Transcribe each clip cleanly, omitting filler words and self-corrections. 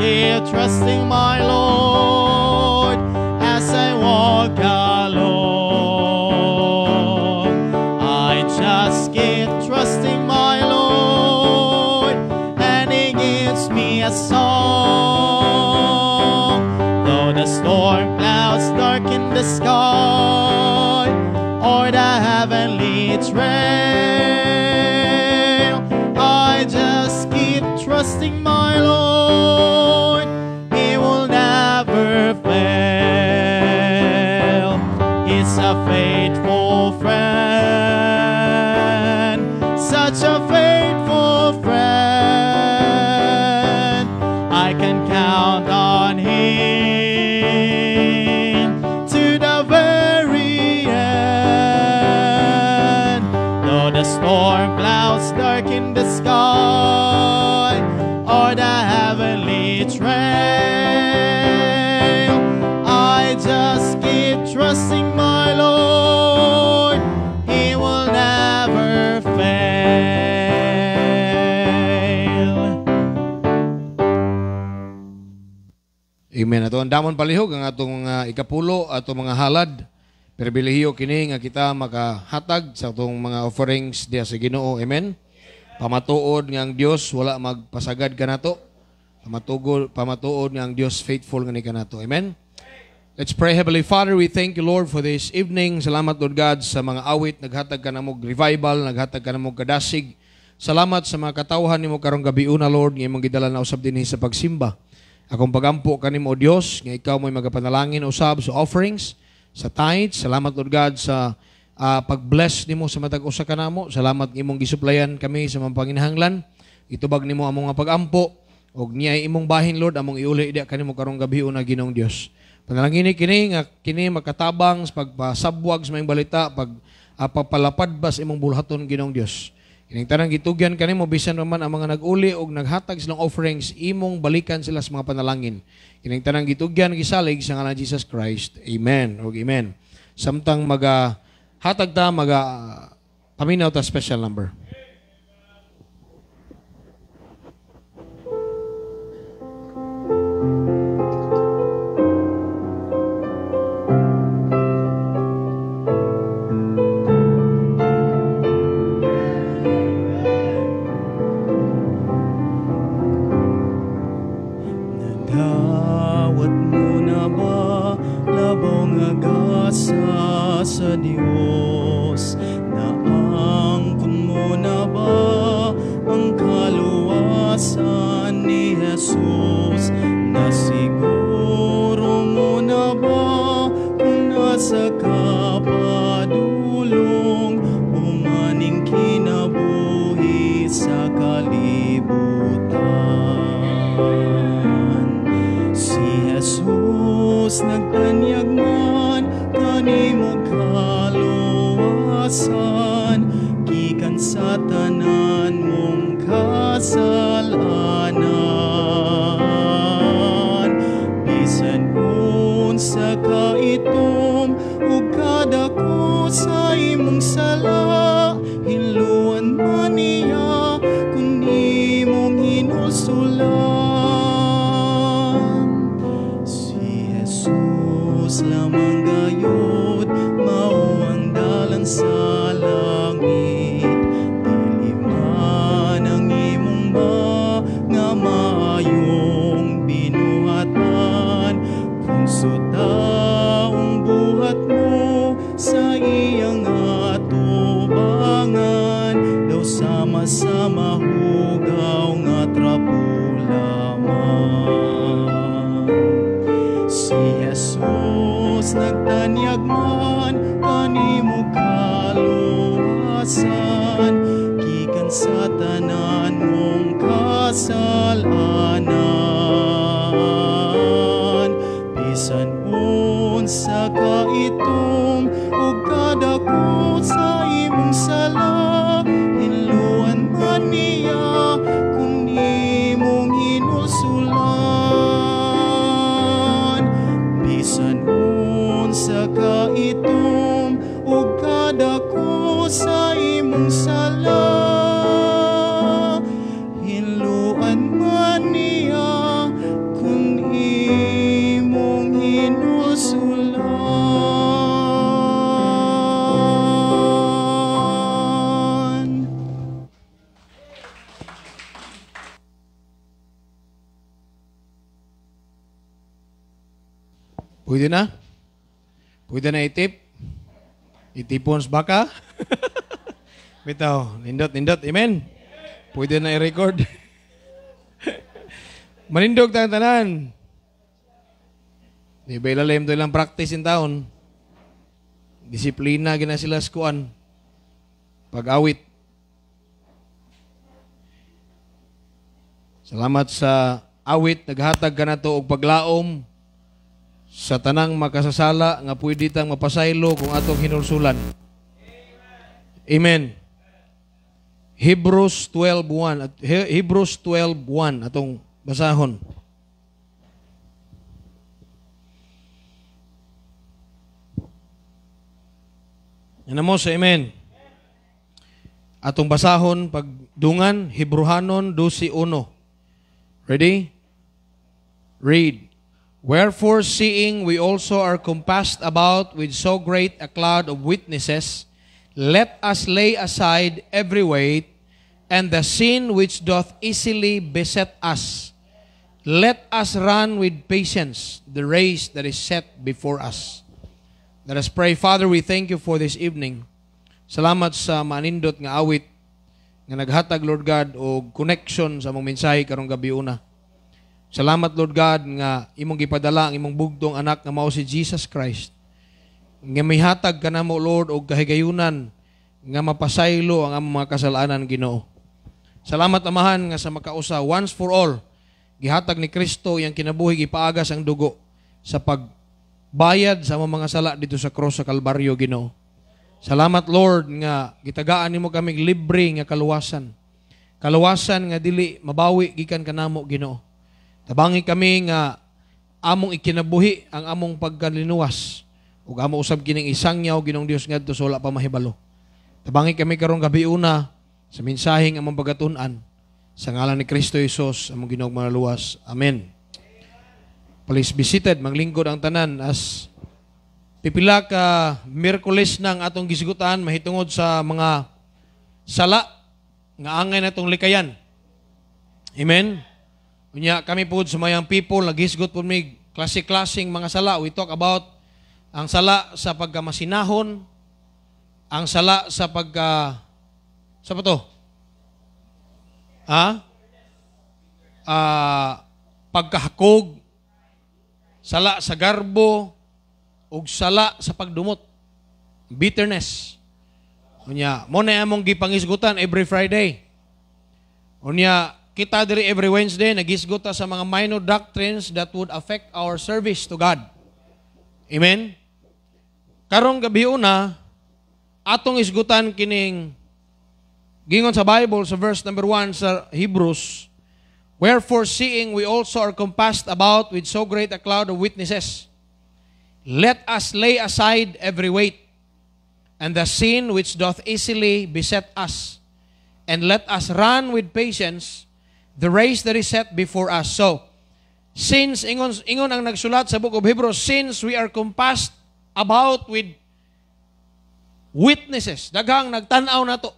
keep trusting my Lord as I walk along. I just keep trusting my Lord, and He gives me a song. Though the storm clouds darken the sky, or the heavenly trail, I just keep trusting my Lord. He will never fail. He's a faithful friend, such a faithful friend. I can count on Him to the very end. Though the storm clouds darken the sky, or the heavenly trail, I just keep trusting my Lord. He will never fail. Amen. Ato ang damon palihog ang atong ikapulo atong mga halad. Pribilehiyo kini nga kita makahatag sa atong mga offerings diya sa Ginoo. Amen. Pamatuod nga ang Dios wala magpasagad kanato. Pamatuod nga ang Dios faithful nga ni kanato. Amen. Let's pray. Heavenly Father, we thank you, Lord, for this evening. Salamat, Lord God, sa mga awit. Naghatag ka na mo revival, naghatag ka na mo kadasig. Salamat sa mga katawhan ni mo karong gabi una, Lord, nga imong gidala na usab dinhi sa pagsimba. Akong pagampo kanimo, O Dios, nga ikaw mo'y magapanalangin usab sa offerings, sa tithes. Salamat, Lord God, sa pag-bless nimo sa matag usa kanamo. Salamat imong gisuplayan kami sa mga panginahanglan. Itubag nimo among nga pagampo og niya imong bahin, Lord, among iuli ida kanimo karong gabi una, Ginoong Dios. Panalangin kini nga kini makatabang sa pagpasabwag sa mga balita, pagpapalapad ba sa imong bulhaton, Ginoong Dios. Kining tanang gitugyan kanimo bisan man ang mga nag-uli og naghatag silang offerings, imong balikan sila sa mga panalangin. Kining tanang gitugyan gisalig sa ngalan Jesus Christ. Amen. Og amen. Samtang hatag ta paminaw ta special number. Nadawat mo na ba labong agasa sa Diyos? Naangkon mo na ba ang kaluwasan ni Jesus? Nasiguro mo na ba kung nasa kapadulong umaning kinabuhi sa kalibutan? Jesus nagtanyag man kanimo kaluwasan, gikan sa tanan mong kasalanan. Bisan unsa ka itom ug kadako sa imong sala, hinluan man niya kung imong hinusulan. Lamang gayud mao ang dalan sa langit. Dili man ang imong mga maayong binuhatan, kung sutaong buhat mo sa iyang atubangan, daw sama-sama hugaw nga trapulaman. Si Jesus nagtanyag man kanimo kaluwasan, gikan sa tanan mong kasalanan. Bisan unsa ka itom ug kadako sa imong sala, hinluan man niya kung imong hinusulan. Bisan unsa ka itom ug kadako sa imong sala, hinluan man Pwede na? Pwede na itip? Itipon sa baka? Bitaw, nindot. Amen? Pwede na i-record? Manindog tayong tanan. Di ba ilalim to ilang practice in town? Disiplina gina sila sa kuan. Pag-awit. Salamat sa awit, naghatag ka na to og paglaom sa tanang makasasala nga pwede tang mapasaylo kung atong hinulsulan. Amen. Hebrews 12:1 Hebrews 12:1 atong basahon. Ano mo sa amen? Atong basahon pagdungan Hebrehanon 12:1. Ready? Read. Wherefore, seeing we also are compassed about with so great a cloud of witnesses, let us lay aside every weight and the sin which doth easily beset us. Let us run with patience the race that is set before us. Let us pray. Father, we thank you for this evening. Salamat sa manindot nga awit nga naghatag, Lord God, o connection sa mong mensahe karong gabi una. Salamat, Lord God, nga imong gipadala ang imong bugtong anak nga mao si Jesus Christ. Nga may hatag ka na mo, Lord, og kahigayunan nga mapasaylo ang among mga kasalanan, Ginoo. Salamat, Amahan, nga sa makausa once for all gihatag ni Kristo iyang kinabuhi, gipaagas ang dugo sa pagbayad sa among mga sala dito sa cross sa Kalbaryo, Ginoo. Salamat, Lord, nga gitagaan nimo kami libre nga kaluwasan. Kaluwasan nga dili mabawi gikan kanamo, Ginoo. Tabangi kami nga among ikinabuhi ang among pagkalinuwas ug amo usab kining isangyaw Ginong Dios ngadto sa wala pa mahibalo. Tabangi kami karong gabi una sa mensaheng among pagatun-an sa ngalan ni Kristo Jesus among Ginoong manaluwas. Amen. Please be seated. Manglingkod ang tanan as pipila ka Miyerkules nang atong gisigutan mahitungod sa mga sala nga angay natong likayan. Amen. Unya kami po sa mayang people naghisgot po mig klase-klaseng mga sala. We talk about ang sala sa pagkamasinahon, ang sala sa sa pa to? Pagkahakog, sala sa garbo, ug sala sa pagdumot. Bitterness. Unya, mo na among gipangisgutan every Friday. Unya, kita diri every Wednesday nagisgot sa mga minor doctrines that would affect our service to God. Amen. Karong gabi una atong isgutan kining gingon sa Bible sa verse number 1 sa Hebrews. Wherefore, seeing we also are compassed about with so great a cloud of witnesses, let us lay aside every weight and the sin which doth easily beset us, and let us run with patience the race that is set before us. So, since, ingon ang nagsulat sa book of Hebrews, since we are compassed about with witnesses, daghang nagtanaw na to.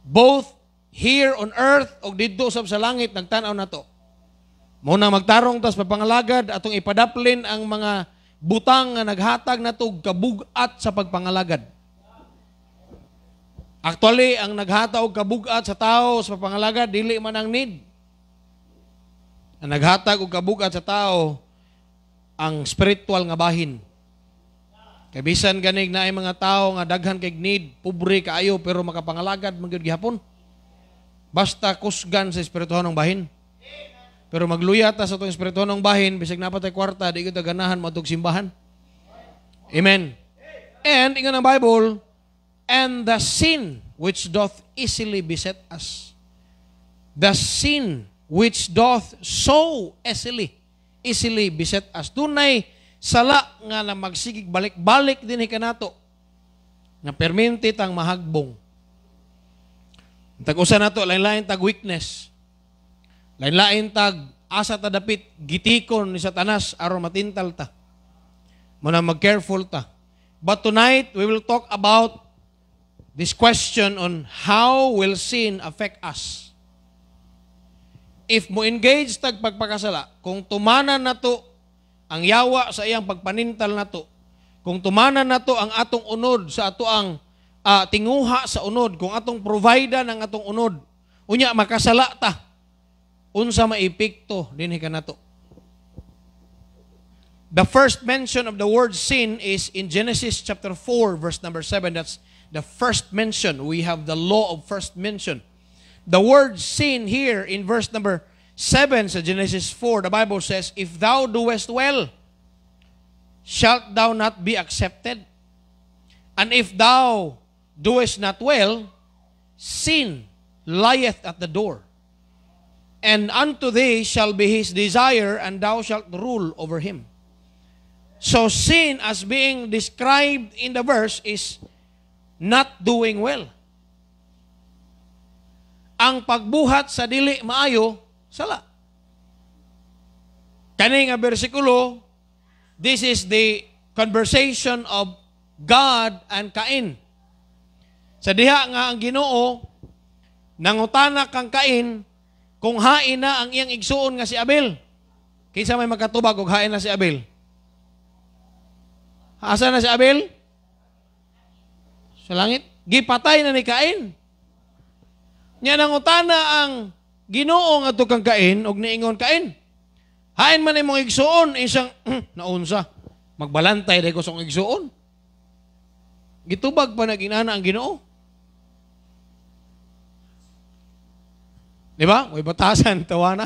Both here on earth o dito sa langit, nagtanaw na to. Muna magtarong tas papangalagad, atong ipadaplin ang mga butang nga naghatag na to kabugat sa pagpangalagad. Actually, ang naghatag og kabugat sa tao sa pangalagad dili man ang need. Ang naghatag og kabugat sa tao ang spiritual nga bahin. Kay bisan ganig na ay mga tao nga daghan kay need, pobre kaayo pero makapangalagad man gyud gihapon. Basta kusgan sa espirituhanong bahin. Pero magluya ta sa atong espirituhanong bahin bisag napatay kwarta di gyud ganahan matug simbahan. Amen. And ingon ang Bible, and the sin which doth easily beset us. The sin which doth so easily beset us. Dunay sala nga na magsigig balik-balik din kanato. Nga perminti tang mahagbong. Tag-usa nato lain-lain tag weakness. Lain-lain tag asa ta dapit gitikon ni Satanas aron matintal ta. Muna mag-careful ta. But tonight we will talk about this question on how will sin affect us. If mo engage tag pagpakasala, kung tumanan na to ang yawa sa iyang pagpanintal nato. Kung tumanan nato ang atong unod sa ato ang tinguha sa unod, kung atong provide ang atong unod, unya makasala ta. Unsa maepekto dinhi kanato. The first mention of the word sin is in Genesis chapter 4 verse number 7. That's the first mention. We have the law of first mention. The word sin here in verse number 7 sa Genesis 4, the Bible says, if thou doest well, shalt thou not be accepted? And if thou doest not well, sin lieth at the door. And unto thee shall be his desire, and thou shalt rule over him. So sin as being described in the verse is not doing well. Ang pagbuhat sa dili maayo, sala. Kani nga bersikulo, this is the conversation of God and Cain. Sa diha nga ang Ginoo nangutana kang Cain kung hain na ang iyang igsuon nga si Abel. Kinsa may magkatubag og hain na si Abel? Asa na si Abel? Sa langit. Gipatay na ni Cain. Nya nangutana ang Ginoo nga kang Cain og niingon Cain, hain man imong igsuon isang naunsa. Magbalantay dai ko sa igsuon. Gitubag pa na ginana ang Ginoo. Di ba? May batasan tawa na.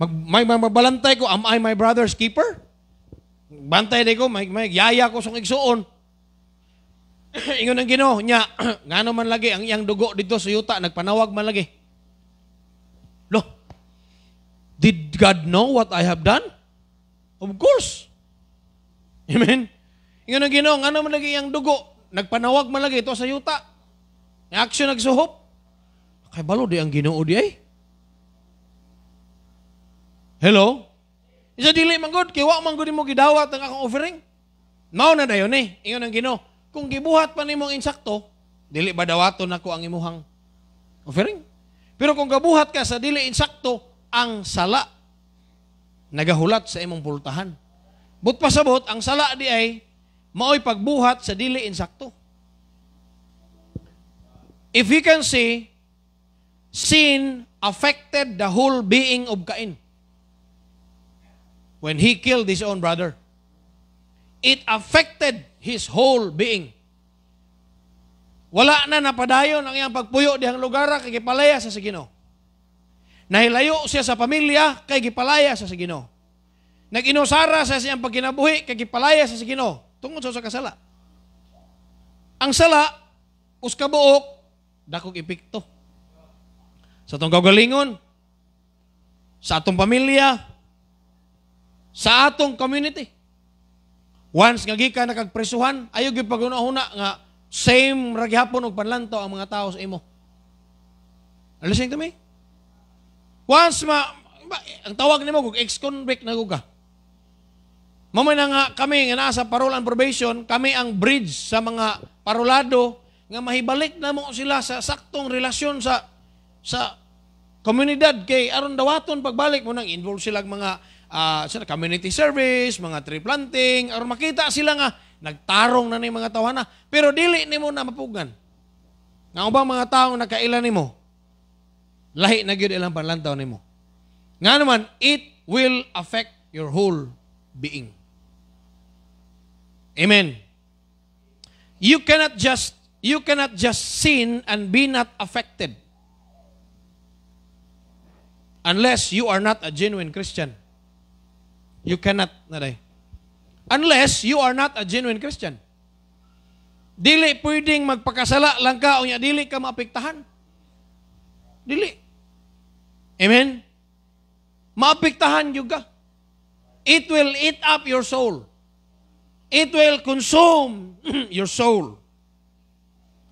Magbalantay ko, am I my brother's keeper? Bantay dai ko, may yaya ko sa igsuon. Ingon ang Ginoo nya, ngano man lagi ang iyang dugo dito sa yuta nagpanawag man lagi. Lo, did God know what I have done? Of course. Amen. Ingon ang Ginoo, ngano man lagi iyang dugo nagpanawag man lagi ito sa yuta. Ni action nagsuhop. Kay balo di ang Ginoo di ay. Hello? Isa dili man gud kay wa man gud mo gidawat ang akong offering. Mao na dayon eh. Ingon ang Ginoo, kung gibuhat pa nimong insakto, dili ba dawaton nako ang imuhang offering? Pero kung gabuhat ka sa dili insakto, ang sala nagahulat sa imong pultahan. But pasabot, ang sala di ay maoy pagbuhat sa dili insakto. If we can see, sin affected the whole being of Cain. When he killed his own brother, it affected his whole being. Wala na napadayon ang iyang pagpuyo dihang lugar kay gipalaya sa Ginoo. Nahilayo siya sa pamilya kay gipalaya sa Ginoo. Nag-inusara sa siyang pagkinabuhi kay gipalaya sa Ginoo tungod sa kasala. Ang sala uskabuok dakog epekto sa atong kaugalingon, sa atong pamilya, sa atong community. Once nga gikan nakagpresuhan, ayo gyud pag-una-una nga same ra gihapon og panlantaw ang mga tao sa imo. Listening to me? Once ang tawag nimo kung ex-convict na ka. Mamay na nga kami nga nasa parole and probation, kami ang bridge sa mga parolado nga mahibalik na mo sila sa saktong relasyon sa komunidad kay aron dawaton pagbalik mo nang involve sila mga community service, mga tree planting, aron makita sila nga nagtarong na ni mga tawana, pero dili nimo na mapugan. Nga ubang mga taong nakaila nimo, lahi na gyud ilang panlantaw nimo. Nga naman, it will affect your whole being. Amen. You cannot just sin and be not affected unless you are not a genuine Christian. You cannot, naday. Unless you are not a genuine Christian. Dili pwedeng magpakasala lang ka o niya, dili ka maapektahan. Dili. Amen? Maapektahan juga. It will eat up your soul. It will consume your soul.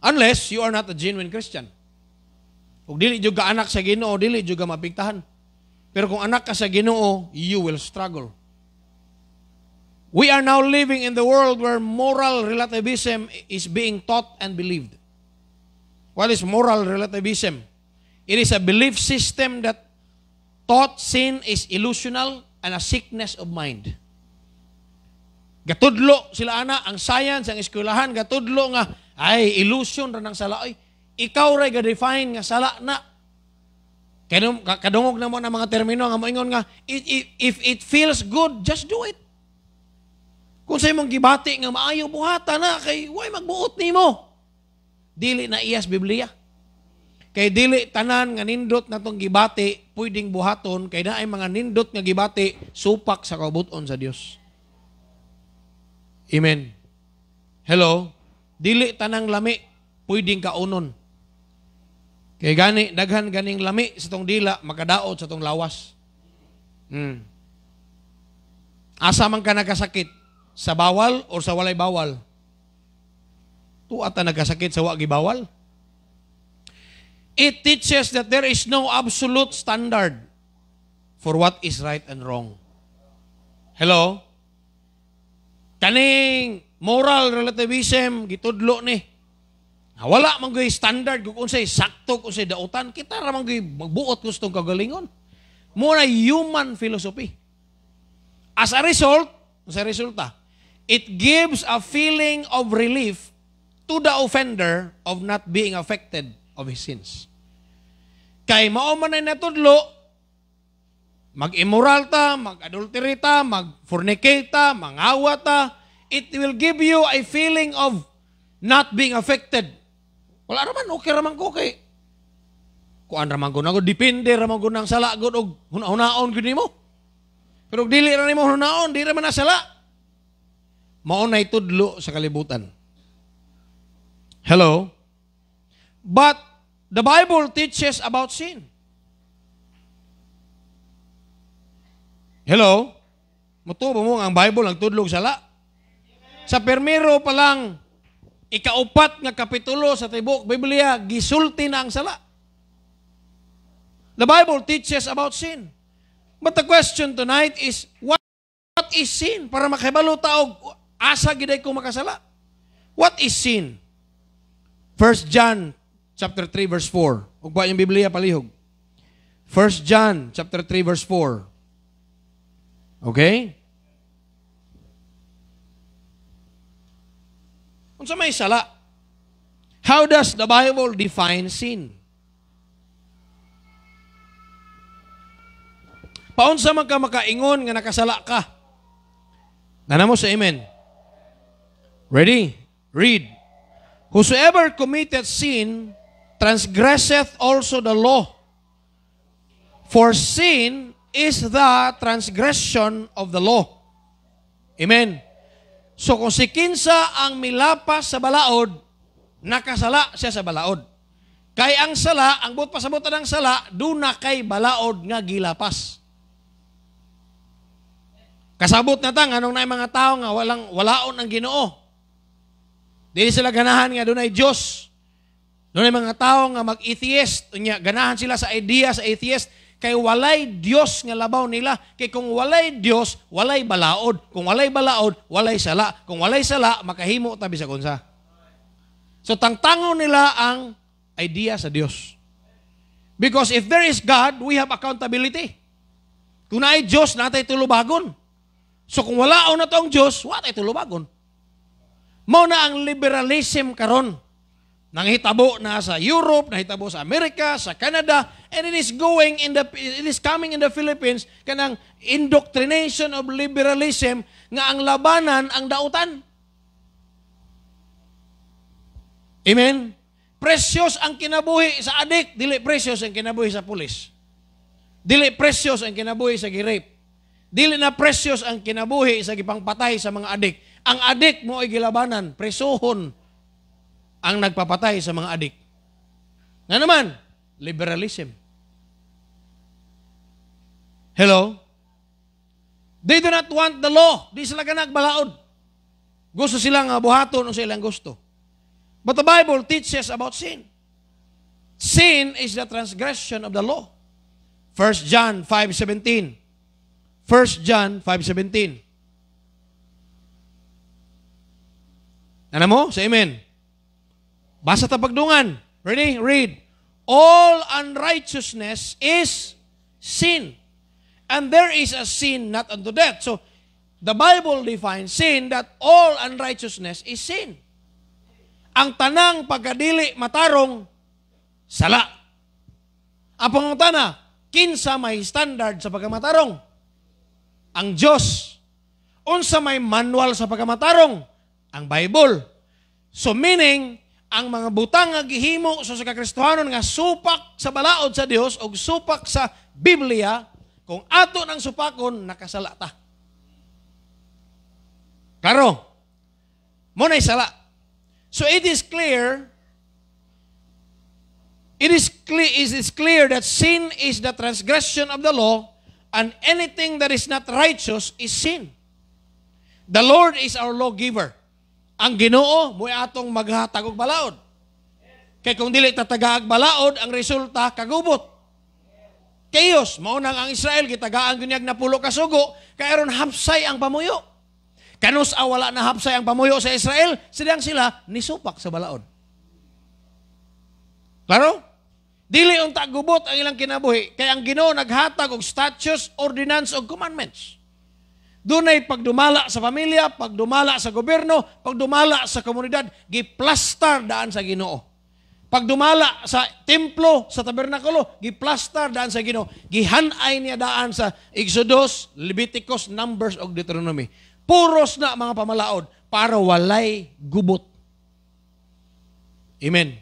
Unless you are not a genuine Christian. Kung dili juga anak sa Ginoo, dili juga maapektahan. Pero kung anak ka sa Ginoo, you will struggle. We are now living in the world where moral relativism is being taught and believed. What is moral relativism? It is a belief system that taught sin is illusional, and a sickness of mind. Gatudlo sila ana, ang science, ang eskwelahan, gatudlo nga, ay, illusion ra ng sala. Ay, ikaw ray ga-define nga sala na. Kadungog na mo ng mga termino nga moingon nga, if it feels good, just do it. Kung sa imong gibati nga maayo buhata na, kay way magbuot nimo. Dili na iyas Biblia. Kay dili tanan nga nindot na tong gibati, pwedeng buhaton, kay na ay mga nindot nga gibati, supak sa kaubuton sa Dios. Amen. Hello? Dili tanang lami, pwedeng kaunon. Kay gani, daghan ganing lami sa tong dila, makadaot sa tong lawas. Asa man ka nagkasakit? Sa bawal o sa walay bawal? Tuata nagkasakit sa wagi bawal. It teaches that there is no absolute standard for what is right and wrong. Hello? Kaning moral relativism, gitudlo ni. Wala man gay standard kung unsay sakto kung unsay dautan, kita ra man gay magbuot gustong kagalingon. Mura human philosophy. As a result, sa resulta, it gives a feeling of relief to the offender of not being affected of his sins. Kay mao man ay natudlo, mag-immoral ta, mag-adultery ta, mag-fornicate ta, mangawa ta, it will give you a feeling of not being affected. Wala raman, okay raman ko kay kuan raman ko na ko, depende raman ko ng sala ko og hunaon ko nimo. Pero dili ra nimo hunaon, di raman na sala. Mao nay tudlo sa kalibutan. Hello? But the Bible teaches about sin. Hello? Mutubo mo ang Bible ang tudlog sala. Sa permiro pa lang, ikaupat nga kapitulo sa tibok Biblia, gisulti na ang sala. The Bible teaches about sin. But the question tonight is, what is sin? Para makahibalo taog, asa giday ko makasala. What is sin? 1 John chapter 3 verse 4. Ug ba yung Biblia palihog? 1 John chapter 3 verse 4. Okay? Unsa may sala? How does the Bible define sin? Paunsa man ka makaingon nga nakasala ka? Nanamo sa amen. Ready? Read. Whosoever committed sin transgresseth also the law. For sin is the transgression of the law. Amen. So kung si kinsa ang milapas sa balaod, nakasala siya sa balaod. Kay ang sala, ang buot pasabutan ng sala, doon na kay balaod nga gilapas. Kasabot na tang, anong na mga tao nga walaon ang Ginoo. Dili sila ganahan nga doon ay Diyos. Doon ay mga tao nga mag-atheist. Ganahan sila sa idea sa atheist. Kay walay Diyos nga labaw nila. Kay kung walay Diyos, walay balaod. Kung walay balaod, walay sala. Kung walay sala, makahimo tabi sa kunsa. So tangtangon nila ang idea sa Diyos. Because if there is God, we have accountability. Kung naay Diyos, natay tulubagon. So kung walaon na to ang Diyos, watay tulubagon. Mao na ang liberalism karon. Nanghitabo na sa Europe, nahitabo sa Amerika, sa Canada, and it is coming in the Philippines kanang indoctrination of liberalism nga ang labanan ang dautan. Amen. Precious ang kinabuhi sa adik, dili precious ang kinabuhi sa pulis. Dili precious ang kinabuhi sa girape. Dili na precious ang kinabuhi sa gipangpatay sa mga adik. Ang adik mo ay gilabanan, presohon ang nagpapatay sa mga adik. Nga naman, liberalism. Hello? They do not want the law. Di sila ka nagbalaod. Gusto silang buhaton o silang gusto. But the Bible teaches about sin. Sin is the transgression of the law. 1 John 5:17. 1 John 5:17. Ano mo? Sa amen. Basa ta pagdungan. Ready? Read. All unrighteousness is sin. And there is a sin not unto death. So, the Bible defines sin that all unrighteousness is sin. Ang tanang pagkadili matarong, sala. Ang pangutana, kinsa may standard sa pagkamatarong? Ang Diyos. Unsa may manual sa pagkamatarong? Ang Bible. So meaning, ang mga butang nga gihimo sa kakristohanon nga supak sa balaod sa Dios o supak sa Biblia, kung ato ng supakon, nakasala ta. Klaro, muna'y sala. So it is clear that sin is the transgression of the law, and anything that is not righteous is sin. The Lord is our lawgiver. Ang Ginoo mo'y atong maghatag og balaod. Kay kung dili tataga og balaod, ang resulta kagubot. Chaos. Maunang ang Israel gitagaan gunyag na 10 ka sugo, kay aron hapsay ang pamuyo. Kanus wala na hapsay ang pamuyo sa Israel, sidang sila nisupak sa balaod. Klaro? Dili unta gubot ang ilang kinabuhi, kay ang Ginoo naghatag og statutes, ordinance ug commandments. Dunay pagdumala sa pamilya, pagdumala sa gobyerno, pagdumala sa komunidad, giplastar daan sa Ginoo. Pagdumala sa templo, sa tabernakulo, giplastar daan sa Ginoo. Gihanay niya daan sa Exodus, Leviticus, Numbers ug Deuteronomy. Puros na mga pamalaod para walay gubot. Amen.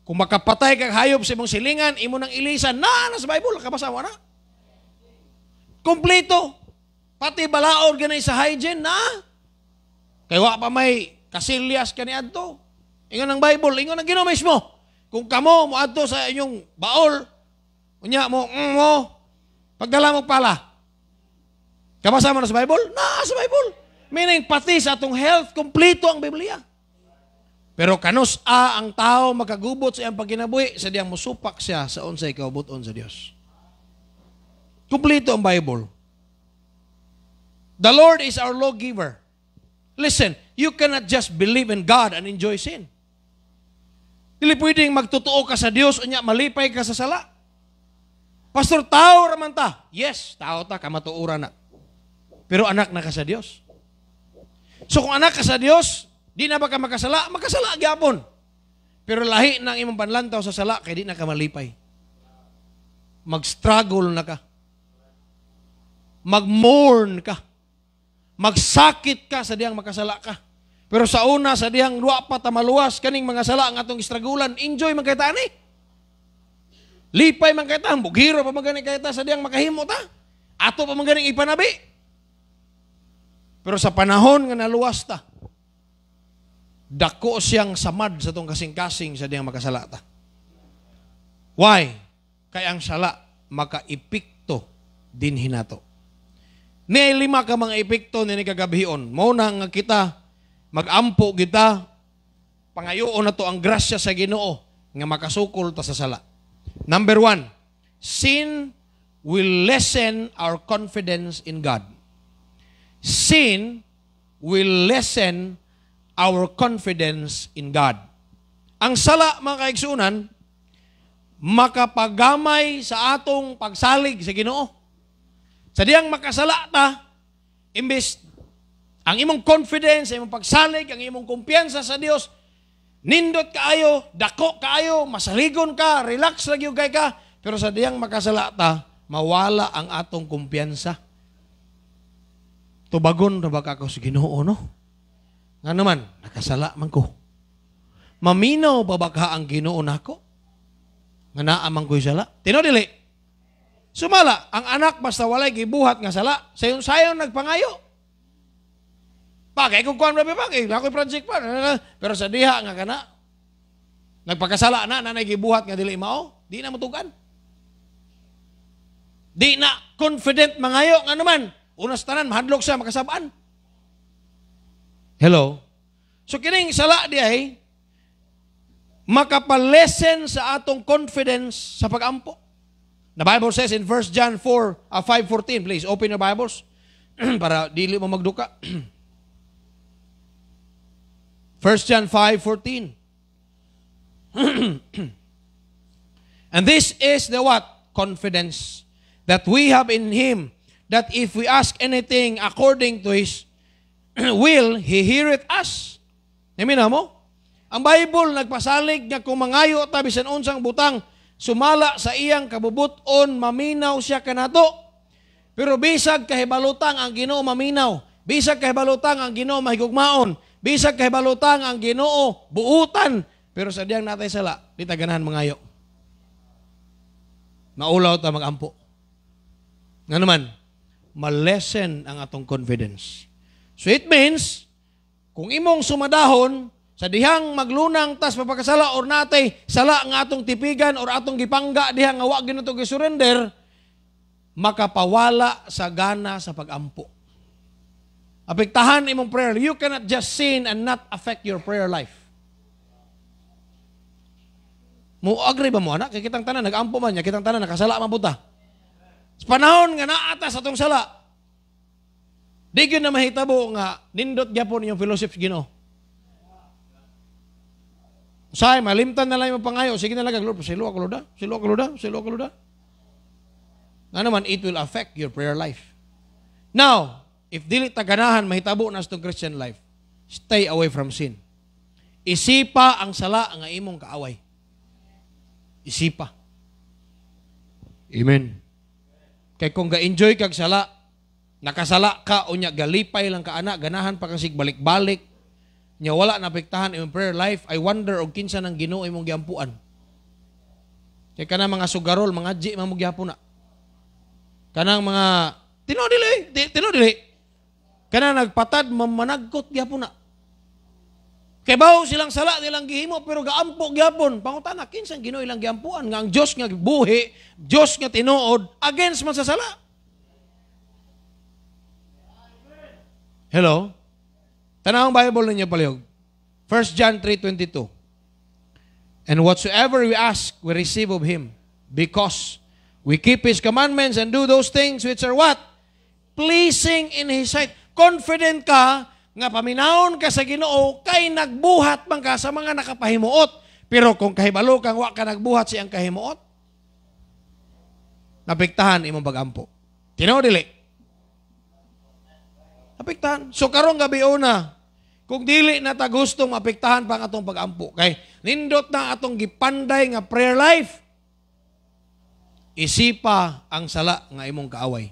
Kung makapatay kang hayop sa imong silingan, imo nang ilisan, na sa Bible, kabasa mo na. Kompleto. Pati balaod ganay sa hygiene, na. Kaya wa pa may kasilyas ka ni adto. Ingon ang Bible, ingon ang Ginoo mismo. Kung kamo mo adto sa inyong baol, unya mo, pagdala mo pala. Kabasa mo na sa Bible? Na, sa Bible. Meaning, pati sa atong health, kompleto ang Biblia. Pero kanus ang tao makagubot sa iyang pagkinabuhi, sa diyang musupak siya sa unsay kaubuton sa Dios. Kompleto ang Bible. The Lord is our lawgiver. Listen, you cannot just believe in God and enjoy sin. Dili pwedeng magtotoo ka sa Dios unya malipay ka sa sala. Pastor, tao raman ta. Yes, tao ta, kamatuoran na. Pero anak na ka sa Dios. So kung anak ka sa Dios, di na ba ka makasala? Makasala gyapon. Pero lahi ng imong panlantaw sa sala kay di na ka malipay. Mag-struggle na ka. Mag-mourn ka. Magsakit ka sa diyang makasala ka. Pero sa una, sa diyang luwa pa tamaluwas, kaning mga sala ang atong istragulan, enjoy man kay ta ani. Lipay man kay ta, bughiro pa man gani kay ta sa diyang makahimo ta. Ato pa man ganing ipanabi. Pero sa panahon nga naluwas ta, dako siyang samad sa tong kasing-kasing sa diyang makasala ta. Why? Kay ang sala makaipikto din hinato. Ni 5 ka mga epekto ni kagabion. Mao na nga kita magampo kita pangayoon na to ang grasya sa Ginoo nga makasukol ta sa sala. Number 1, sin will lessen our confidence in God. Sin will lessen our confidence in God. Ang sala, mga kaigsunan, makapagamay sa atong pagsalig sa Ginoo. Sa diyang makasala ta, imbes ang imong confidence, imong pagsalig, ang imong kumpiyansa sa Dios, nindot kaayo, dako kaayo, masaligon ka, relax lagi kay ka, pero sa diyang makasala ta, mawala ang atong kumpiyansa. Tubagon na ba ka sa Ginoo, no? Nga naman, nakasala man ko. Maminaw ba ba ka ang Ginoo nako? Nga naamang ko'y sala? Tinodili. Sumala, ang anak basta walay gibuhat nga sala, sayon-sayon nagpangayo. Bagay kung kuhan rabi bagay, ako'y project pa. Pero sa diha nga kana, nagpakasala na, nanay gibuhat nga dili mao, di na matugan. Di na confident mangayo, nga naman, unas tanan, mahadlok siya, makasabaan. Hello? So kining sala di ay, makapalesen sa atong confidence sa pag-ampo. The Bible says in 1 John 5:14, please open your Bibles para dili mo magduka. 1 John 5:14. And this is the what? Confidence that we have in Him, that if we ask anything according to His will, He heareth us. Amen mo? Ang Bible nagpasalig nga kung mangayo ta bisan unsang butang sumala sa iyang kabubuton, maminaw siya kanato. Pero bisag kahibalutang ang Ginoo maminaw, bisag kahibalutang ang Ginoo mahigugmaon, bisag kahibalutang ang Ginoo buutan, pero sadyang natay sala, di ta ganahan mangayo. Maulaw ta magampo. Nga naman, malesen ang atong confidence. So it means, kung imong sumadahon, sa dihang maglunang tas papakasala or natay sala nga atong tipigan or atong gipangga dihang nga wa ginuto gi-surrender, makapawala sa gana sa pagampo. Apektahan imong prayer. You cannot just sin and not affect your prayer life. Mo agree ba mo anak? Kay kitang tanan nagampo man nya, kitang tanan nakasala man buta. Sa panahon nga naatas atong sala, di gyud na mahitabo nga nindot gyapon yung fellowship Ginoo. Say, malimtan na lang yung pangayo. Sige na lang, Lord, silo ako luda. Nga naman, it will affect your prayer life. Now, if dili taganahan, mahitabo na sa Christian life, stay away from sin. Isipa ang sala nga imong kaaway. Isipa. Amen. Kay kung ga-enjoy kag sala, nakasala ka o nya galipay lang ka anak, ganahan pa kang sigbalik-balik, nya wala napektahan imong prayer life, I wonder og kinsa nang Ginoo imong giampuan. Kay kanang mga sugarol, mga ji man mo gyapon na. Kanang mga tinodili. Kanang nagpatad mamanagkot gyapon na. Kay bawo silang sala nilang gihimo pero gaampo gyapon. Pangutana kinsang Ginoo ilang giampuan nga ang Dios nga buhi, Dios nga tinuod against man sa sala. Hello? Tanawang Bible ninyo palihog. 1 John 3:22. And whatsoever we ask, we receive of Him, because we keep His commandments and do those things which are what? Pleasing in His sight. Confident ka nga paminawon ka sa Ginoo kay nagbuhat man ka sa mga nakapahimuot. Pero kung kahibalo kang wa ka nagbuhat siyang kahimuot, napektahan imong pagampo. Tinaw dili. Napektahan. So karong gabi una, kung dili na ta gustong mapektahan pa ang atong pagampo, kay nindot na atong gipanday nga prayer life, isipa ang sala nga imong kaaway.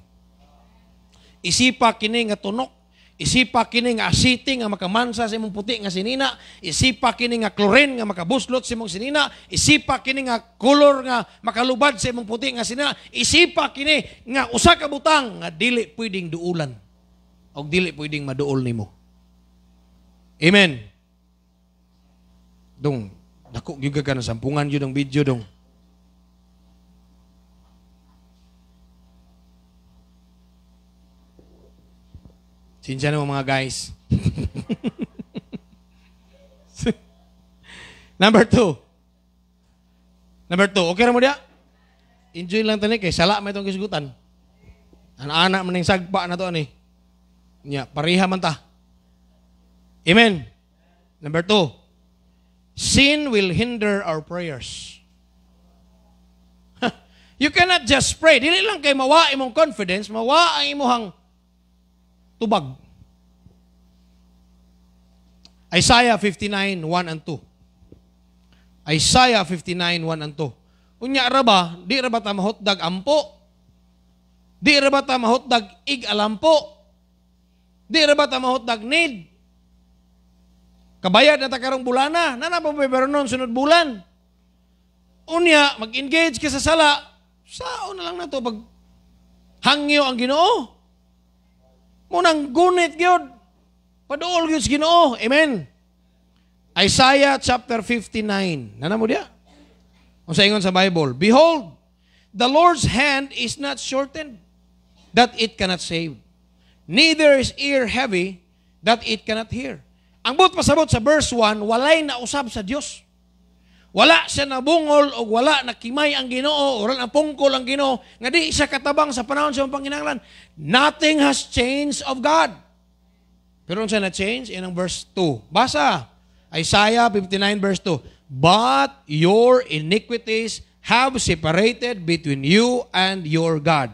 Isipa kini nga tunok, isipa kini nga asiti nga makamansa sa imong puti nga sinina, isipa kini nga chlorine nga makabuslot sa imong sinina, isipa kini nga color nga makalubad sa imong puti nga sinina, isipa kini nga usa ka butang nga dili pwedeng duulan o dili pwedeng maduol nimo. Amen. Dong, dako gyud ka na sampungan jud ang video dong. Sinsya naman mga guys. Number 2. Okay ra mo dia? Enjoy lang tani kay sala may itong kisugutan. Anak man ning sagpa na to ani. Nya, pareha man ta. Amen. Number 2. Sin will hinder our prayers. You cannot just pray. Dili lang kay mawa imong confidence, mawa ang imuhang tubag. Isaiah 59:1 and 2. Isaiah 59:1 and 2. Unya ra ba, di ra ba ta mahutdag ampo? Di ra ba ta mahutdag ig-alampo? Di ra ba ta mahutdag need? Kabayad na ta karong bulana, nana pa pero noon sunod bulan. Unya, mag-engage ka sa sala, sao na lang na to pag hangyo ang Ginoo. Munang gunit gyud. Paduol gyud sa Ginoo. Amen. Isaiah chapter 59. Nana mo dia? Unsa ingon sa Bible? Behold, the Lord's hand is not shortened that it cannot save, neither is ear heavy that it cannot hear. Ang but pasabot sa verse 1, walay nausab sa Dios. Wala siya nabungol o wala nakimay ang Ginoo o wala napungkol ang Ginoo nga di siya katabang sa panahon sa panginahanglan. Nothing has changed of God. Pero siya na-change? Yan ang verse 2. Basa. Isaiah 59 verse 2. But your iniquities have separated between you and your God,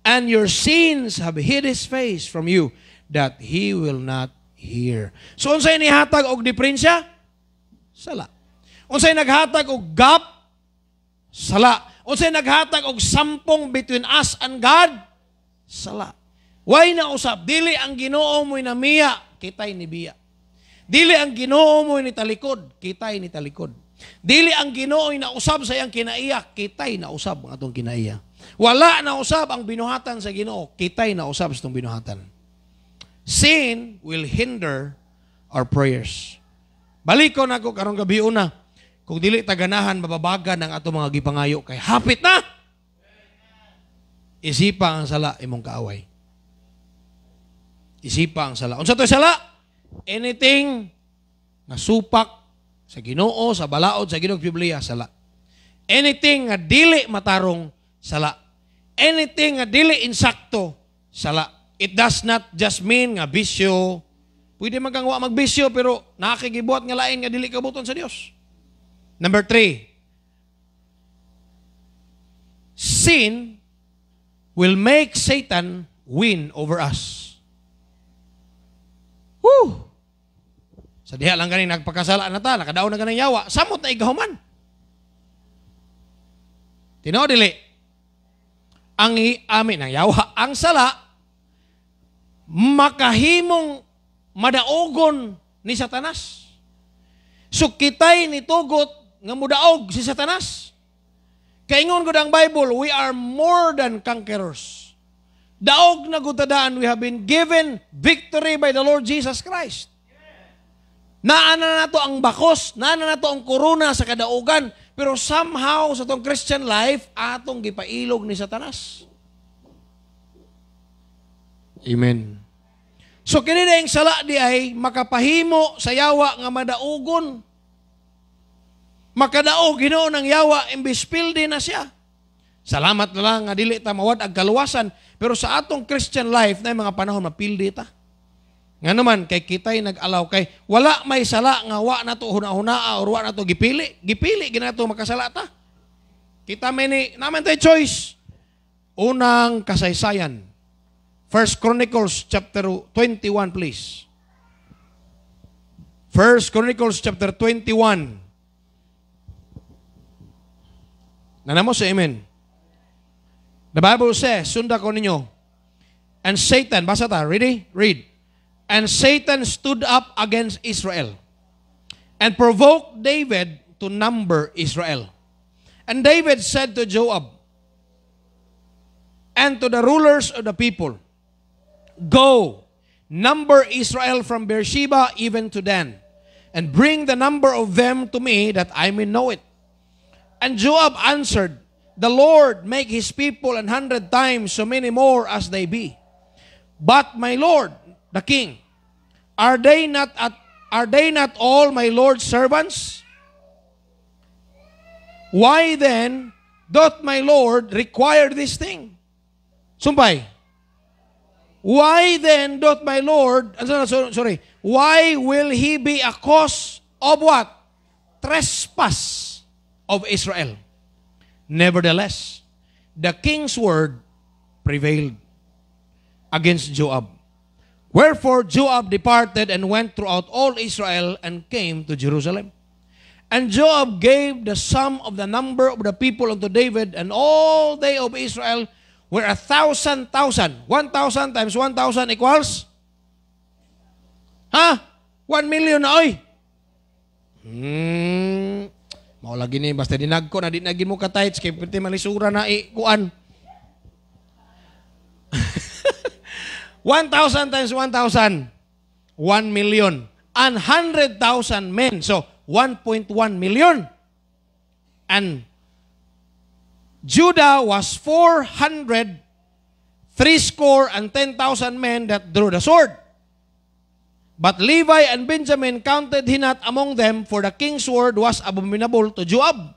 and your sins have hid His face from you, that He will not hear. So, unsay nihatag og diferensya? Sala. Unsay naghatag og gap? Sala. Unsay naghatag og sampong between us and God? Sala. Why na usab? Dili ang Ginoo mo'y namiya, kitay ni biya. Dili ang Ginoo mo'y ni talikod, kitay ni talikod. Dili ang Ginoo'y nausab sa iyang kinaiya, kitay nausab ang atong kinaiya. Wala na usab ang binuhatan sa Ginoo, kitay nausab sa itong binuhatan. Sin will hinder our prayers. Balikon ako karong gabi una. Kung dili taganahan, mababagan ang atong mga gipangayo kay hapit na. Isipa ang sala imong kaaway. Isipa ang sala. Unsa to sala? Anything na supak sa Ginoo, sa balaod, sa Ginoo Biblia, sala. Anything nga dili matarong, sala. Anything nga dili insakto, sala. It does not just mean nga bisyo. Pwede magkangwa magbisyo, pero nakakigibuhat nga lain nga dili kabuton sa Dios. Number 3, sin will make Satan win over us. Woo! Sa diha lang ganing nagpakasala na ta, nakadaon na ganing yawa, samot na igahuman. Tino dili. Ang amin ang yawa, ang sala makahimong madaogon ni Satanas. So kitay ni tugot nga mudaog si Satanas. Kaingon gud ang Bible, we are more than conquerors. Daog na gutadaan, we have been given victory by the Lord Jesus Christ. Naana na to ang bakos, naana na to ang korona sa kadaugan, pero somehow sa tong Christian life, atong gipailog ni Satanas. Amen. So kini dayang sala di ay makapahimo sa yawa nga madaugon. Makadaog Ginoo ng yawa imbis pildi na siya. Salamat na lang nga dili ta mawad ag kaluwasan, pero sa atong Christian life na mga panahon mapildi ta. Nga naman, kay kita'y nag-alaw kay wala may sala nga wa na to huna-hunaa or wa na to gipili. Gipili, ginato makasala ta. Kita naman tayo choice. Unang kasaysayan. 1 Chronicles chapter 21, please. 1 Chronicles chapter 21. Nanamo sa amen. The Bible says, sunda ko ninyo, and Satan, basa ta, ready? Read. And Satan stood up against Israel and provoked David to number Israel. And David said to Joab and to the rulers of the people, go, number Israel from Beersheba even to Dan, and bring the number of them to me that I may know it. And Joab answered, the Lord make his people 100 times so many more as they be. But my Lord, the king, are they not all my Lord's servants? Why then doth my Lord require this thing? Sumpay. Why then doth my Lord, why will he be a cause of what? Trespass of Israel. Nevertheless, the king's word prevailed against Joab. Wherefore Joab departed and went throughout all Israel and came to Jerusalem. And Joab gave the sum of the number of the people unto David, and all they of Israel were 1,000,000. 1,000 times 1,000 equals? 1 million na oy. Mao lagi ni basta dinagko na di nagi mo ka tights kay pwede malisura na kuan. 1,000 times 1,000, 1 million. And 100,000 men, so 1.1 million. And Judah was 400, 310,000 men that drew the sword. But Levi and Benjamin counted he not among them, for the king's word was abominable to Joab.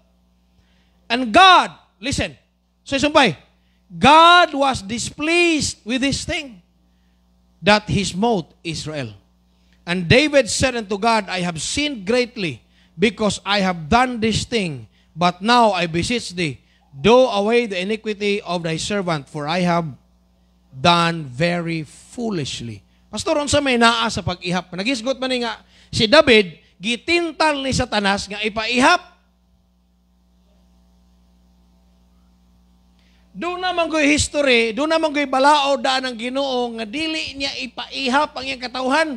And God, listen, so sumpay, God was displeased with this thing, that he smote Israel. And David said unto God, I have sinned greatly, because I have done this thing. But now I beseech thee, do away the iniquity of thy servant, for I have done very foolishly. Pastor, unsa may naa sa pag-ihap? Nagisgot man ni nga si David, gitintal ni Satanas nga ipaihap. Doon naman ko'y history, doon naman ko'y balao daan ng Ginoo nga dili niya ipaihap ang iyang katawhan.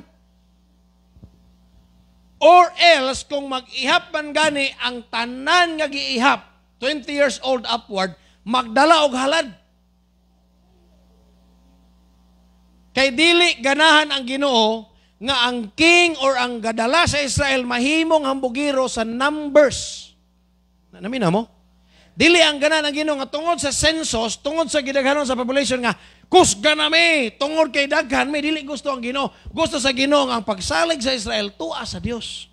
Or else, kung mag-ihap man gani, ang tanan nga giihap, 20 years old upward, magdala og halad. Kay dili ganahan ang Ginoo nga ang king or ang gadala sa Israel mahimong hambugiro sa numbers. Namina mo? Dili ang gana ng Ginoo nga tungod sa census, tungod sa gidaghanon sa population nga kusga na mi, tungod kay daghan mi, dili gusto ang Ginoo. Gusto sa Ginoo nga ang pagsalig sa Israel tuwa sa Dios.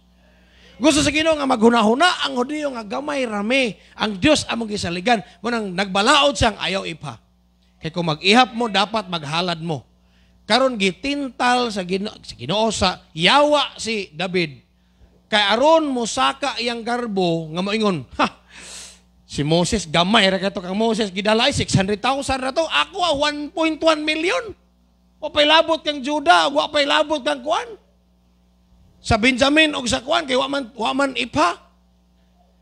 Gusto sa Ginoo nga maghuna-huna ang Hudiyo nga gamay rami, ang Dios among gisaligan. Munang nagbalaod siyang ayaw ipa. Kay kung mag-ihap mo dapat maghalad mo. Karon gitintal sa Ginoo sa yawa si David. Kay aron mosaka iyang garbo nga moingon, si Moses, gamay ra kato kang Moses, gidalay 600,000 ra to. Ako 1.1 million. O pay labot kang Juda, wa pay labot kang kuan. Sa Benjamin og sa kuan kay wa man ipha.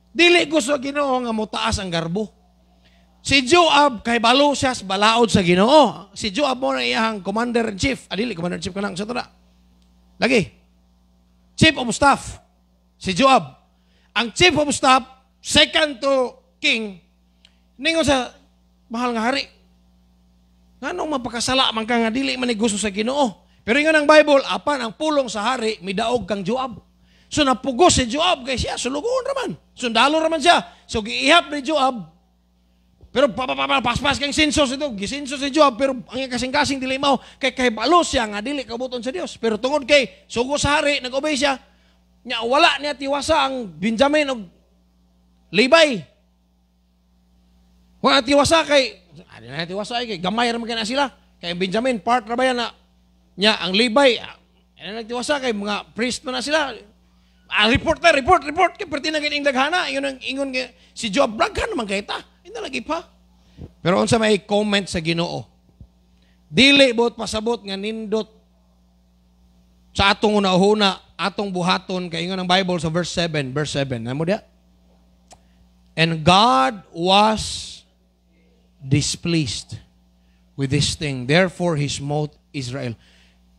Dili gusto Ginoo nga motaas ang garbo. Si Joab kay balo siya sa balaod sa Ginoo. Si Joab mo na iyang commander in chief. Adili commander in chief kanang sa tada. Lagi. Chief of staff. Si Joab. Ang chief of staff second to king, ningon sa mahal nga hari. Nganong mapakasala man ka nga dili man ni gusto sa Ginoo. Pero ingon ang Bible, apan ang pulong sa hari midaog kang Joab. So napugos si Joab kay siya sulugon raman. Sundalo raman siya. So giihap ni Joab. Pero paspas kang sensus ito, gisensus si Joab pero ang kasing-kasing dili mao kay balo siya nga dili kabuton sa Dios. Pero tungod kay sugo sa hari nag-obey siya, nya wala niya tiwasa ang Benjamin og Levi. Wala tiwasa kay, ano na tiwasa kay, gamay naman kaya na sila. Kay Benjamin, part na ba yan na, niya, ang Levi, ano na tiwasa kay, mga priest na sila. Report, kay perti na ganyan daghana. Ingon kay, si Joab, braghan naman kay ta. Hindi lagi pa. Pero unsa may comment sa Ginoo. Dili bot pasabot nga nindot sa atong una-una, atong buhaton, kay ingon ang Bible sa verse 7. Namo dia? And God was displeased with this thing. Therefore, He smote Israel.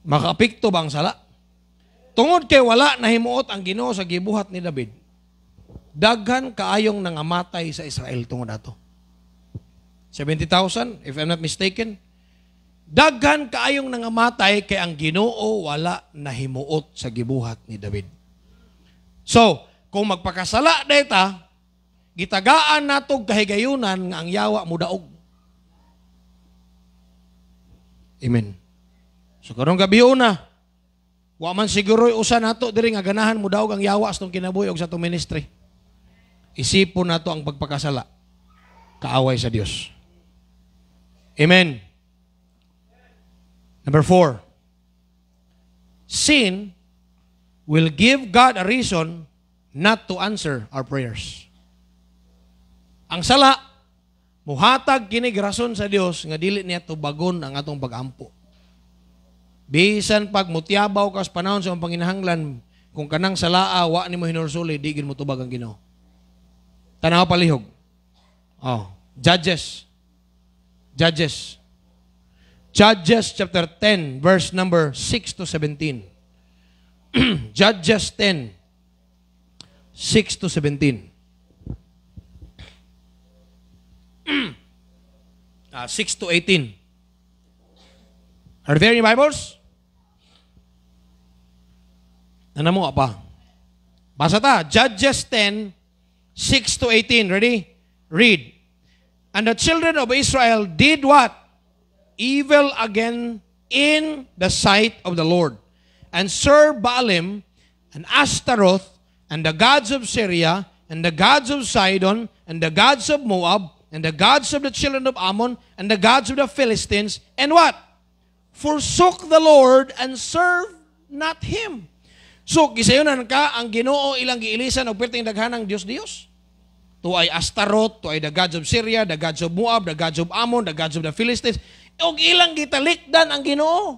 Makapikto bang sala? Tungod kay wala nahimuot ang Ginoo sa gibuhat ni David, daghan kaayong nangamatay sa Israel tungod ato. 70,000, if I'm not mistaken. Daghan kaayong nangamatay kay ang Ginoo wala nahimuot sa gibuhat ni David. So, kung magpakasala data, gitagaan natog kahigayunan nga ang yawa mo daog. Amen. So karong gabi una, wa man siguro usa nato diri nga ganahan mo daog ang yawa sa tong kinabuhi og sa tong ministry. Isipon nato ang pagpakasala. Kaaway sa Dios. Amen. Number 4. Sin will give God a reason not to answer our prayers. Ang sala, muhatag kinig rason sa Dios nga dili niya tubagon ang atong pagampo. Bisan pag mutiabaw ka sa panahon sa panginahanglan, kung kanang salaa, wa ni mo hinursuli, di gid mo tubag ang Ginoo. Tanaw palihog. Judges chapter 10, verse number 6 to 17. Judges 10, 6 to 17. 6 to 18. Are there any Bibles? Ano mo pa? Basa ta. Judges 10, 6 to 18. Ready? Read. And the children of Israel did what? Evil again in the sight of the Lord. And served Baalim and Ashtaroth and the gods of Syria and the gods of Sidon and the gods of Moab and the gods of the children of Ammon and the gods of the Philistines. And what? Forsook the Lord and served not Him. So, gisayunan ka, ang Ginoo ilang giilisan o perting daghanang Diyos-Diyos. To ay Astaroth, to ay the gods of Syria, the gods of Moab, the gods of Ammon, the gods of the Philistines. Og ilang gitalikdan ang Ginoo.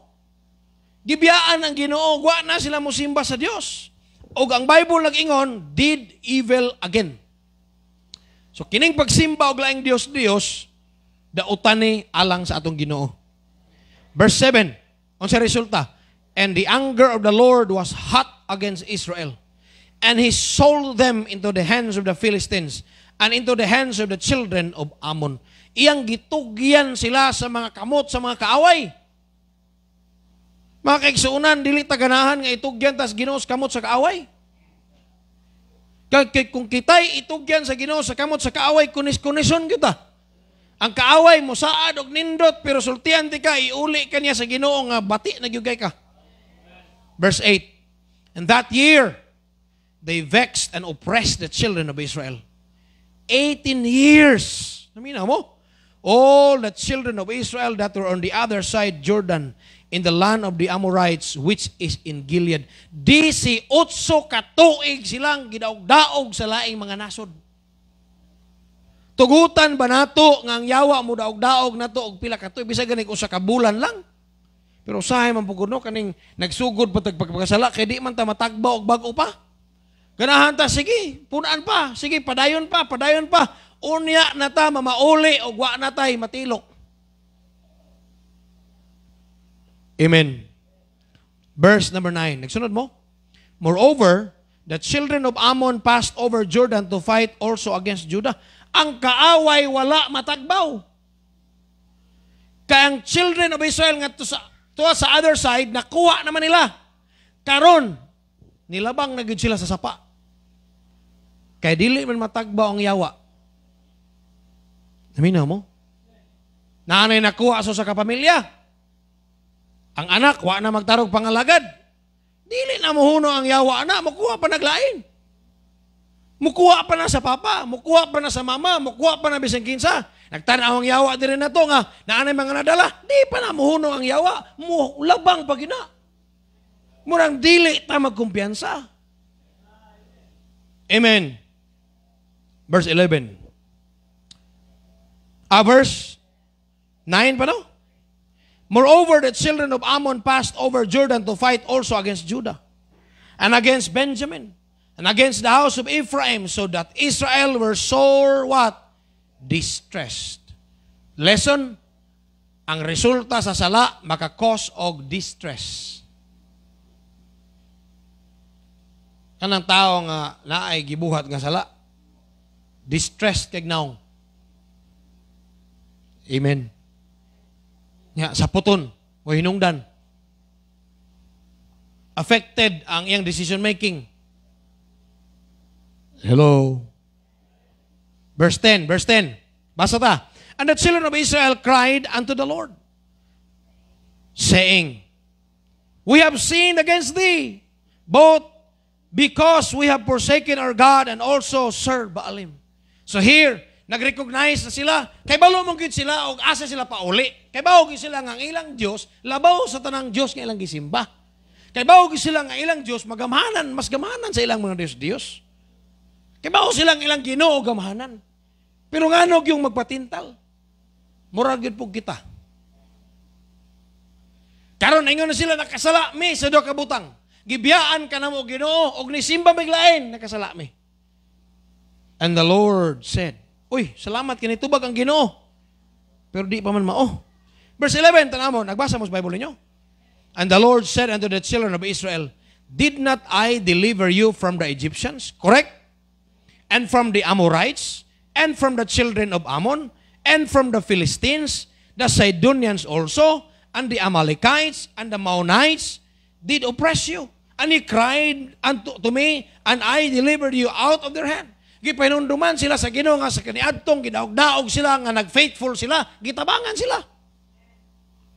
Gibiyaan ang Ginoo, wa na sila mosimba sa Dios. Og ang Bible nag-ingon, did evil again. So kining pagsimba og laing Dios, daotani alang sa atong Ginoo. Verse 7, unsa resulta? And the anger of the Lord was hot against Israel, and he sold them into the hands of the Philistines and into the hands of the children of Ammon. Iyang gitugyan sila sa mga kamot, sa mga kaaway. Mga kaigsuunan, dili taganahan nga itugyan tas Ginoo sa kamot sa kaaway. Kung kita'y itugyan sa Ginoo sa kamot sa kaaway, kunis-kunison kita. Ang kaaway mo saad og nindot, pero sultian ti ka, iuli ka niya sa Ginoo nga bati nagyugay ka. Verse 8, and that year, they vexed and oppressed the children of Israel. 18 years. Naminaw mo? All the children of Israel that were on the other side Jordan, in the land of the Amorites, which is in Gilead. 18 katuig silang gidaog-daog sa laing mga nasod. Tugutan ba nato nga ang yawa mo daog-daog nato og pila katuig, bisag ganig usa ka bulan lang. Pero usahay man pugod no kaning nagsugod patag pagpakasala kay di man ta matagba og bag-o pa. Ganahan ta sige, punaan pa, sige padayon pa. Unya na ta mamauli og wa na tay matilok. Amen. Verse number 9. Nagsunod mo? Moreover, the children of Ammon passed over Jordan to fight also against Judah. Ang kaaway wala matagbaw. Kaya ang children of Israel nga sa other side, nakuha naman nila. Karon, nilabang na gid sila sa sapa. Kaya dili man matagbaw ang yawa. Naminaw mo? Nanay nakuha sa kapamilya. Ang anak, wa na magtarog pangalagad. Dili na muhuno ang yawa na, mukuha pa naglain. Mukuha pa na sa papa, mukuha pa na sa mama, mukuha pa na bisang kinsa. Nagtanaw ang yawa din na to nga, naanay mga nadala, di pa na muhuno ang yawa, labang pagina. Murang dili ta magkumpiyansa. Amen. Verse 11. Verse 9 pa no? Moreover, the children of Ammon passed over Jordan to fight also against Judah and against Benjamin and against the house of Ephraim, so that Israel were sore what? Distressed. Lesson, ang resulta sa sala maka-cause og distress. Kanang tao nga naay gibuhat nga sala, distressed kag naong. Amen. Nga, sa puton o hinungdan. Affected ang iyang decision making. Hello. Verse 10. Basa ta. And the children of Israel cried unto the Lord, saying, we have sinned against thee, both because we have forsaken our God and also served Baalim. So here, nag-recognize na sila, kay balo mong gid sila og asa sila pauli. Kay bawo gid sila nga ang ilang Dios, labaw sa tanang Dios nga ilang gisimba. Kay bawo gid sila nga ilang Dios magamhanan, mas gamhanan sa ilang mga Dios. Kay bawo sila nga ilang Ginoo gamhanan. Pero ngano yung magpatintal? Murag gid pug kita. Karon ingon na sila nakasala mi sa duha ka butang. Gibiyaan ka na mo Ginoo og nisimba biglain nakasala mi. And the Lord said, uy, salamat kini tubag ang Ginoo. Pero di pa man mao. Verse 11, tanamo, nagbasa mo sa Bible niyo. And the Lord said unto the children of Israel, did not I deliver you from the Egyptians? Correct? And from the Amorites, and from the children of Ammon, and from the Philistines, the Sidonians also, and the Amalekites, and the Maonites, did oppress you. And he cried unto me, and I delivered you out of their hand. Gipahinunduman sila sa Ginoo nga sa kaniadtong gidaog-daog sila nga nagfaithful sila, gitabangan sila.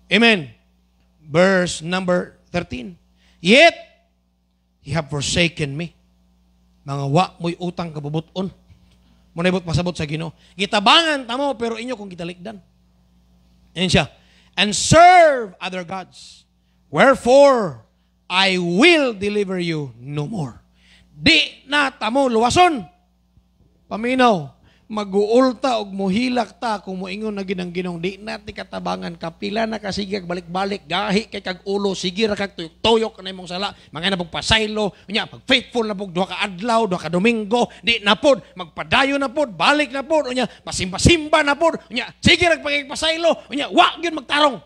Amen. Verse number 13. Yet ye have forsaken me. Mga wa mo'y utang kabubuton. Munibot pasabot sa Ginoo. Gitabangan tamo pero inyo kung gitalikdan. Ayan siya. And serve other gods. Wherefore I will deliver you no more. Di na tamo luwason. Paminaw, maguulta og muhilak ta kung moingon na ginang Ginoo di natin katabangan kapila na kasigag balik-balik gahi kay kag ulo sige ra kag tuyok na imong sala mga na pagpasaylo unya pag faithful na pug duha ka adlaw duha ka domingo di na pod magpadayon na pod balik na pod unya pasimba-simba na pod unya sige ra pagpasaylo unya wa gyud magtarong.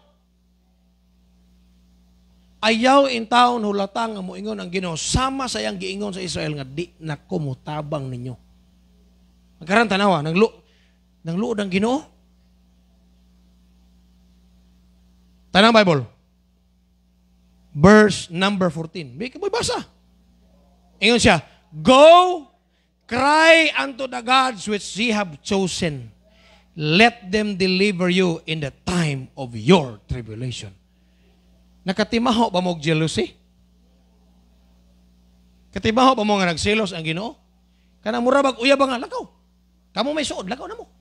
Ayaw in taon hulatang nga moingon ang Ginoo sama sa iyang giingon sa Israel nga di na kumutabang ninyo. Magkaroon tanawa, nangluod ang Ginoo. Tanang Bible. Verse number 14. May basa. Ingon siya, go, cry unto the gods which ye have chosen. Let them deliver you in the time of your tribulation. Nakatimaho ba mo og jealousy? Katimaho ba mo nga nagselos ang Ginoo? Kanang murabag uyab nga lakaw. Kamu may suod, lakaw na mo.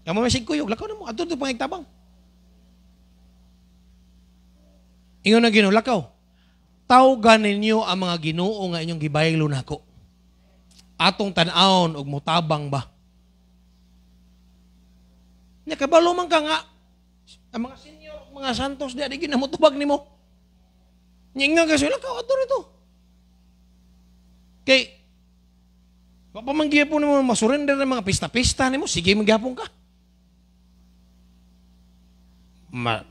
Kamu may sigkuyog, lakaw na mo. Ato ito pangigtabang. Ingon na Ginoo, lakaw. Tawgan ninyo ang mga Ginoo nga inyong gibaylo nako. Atong tan-awon og mutabang ba? Nakabalo man ka nga, ang mga senior, mga santos, di ginamutubag nimo. Nyinga kasi, lakaw, ato rito. Kay, papamanggiyapon mo, masurrender ng mga pista-pista ni mo, sige manggiyapon ka.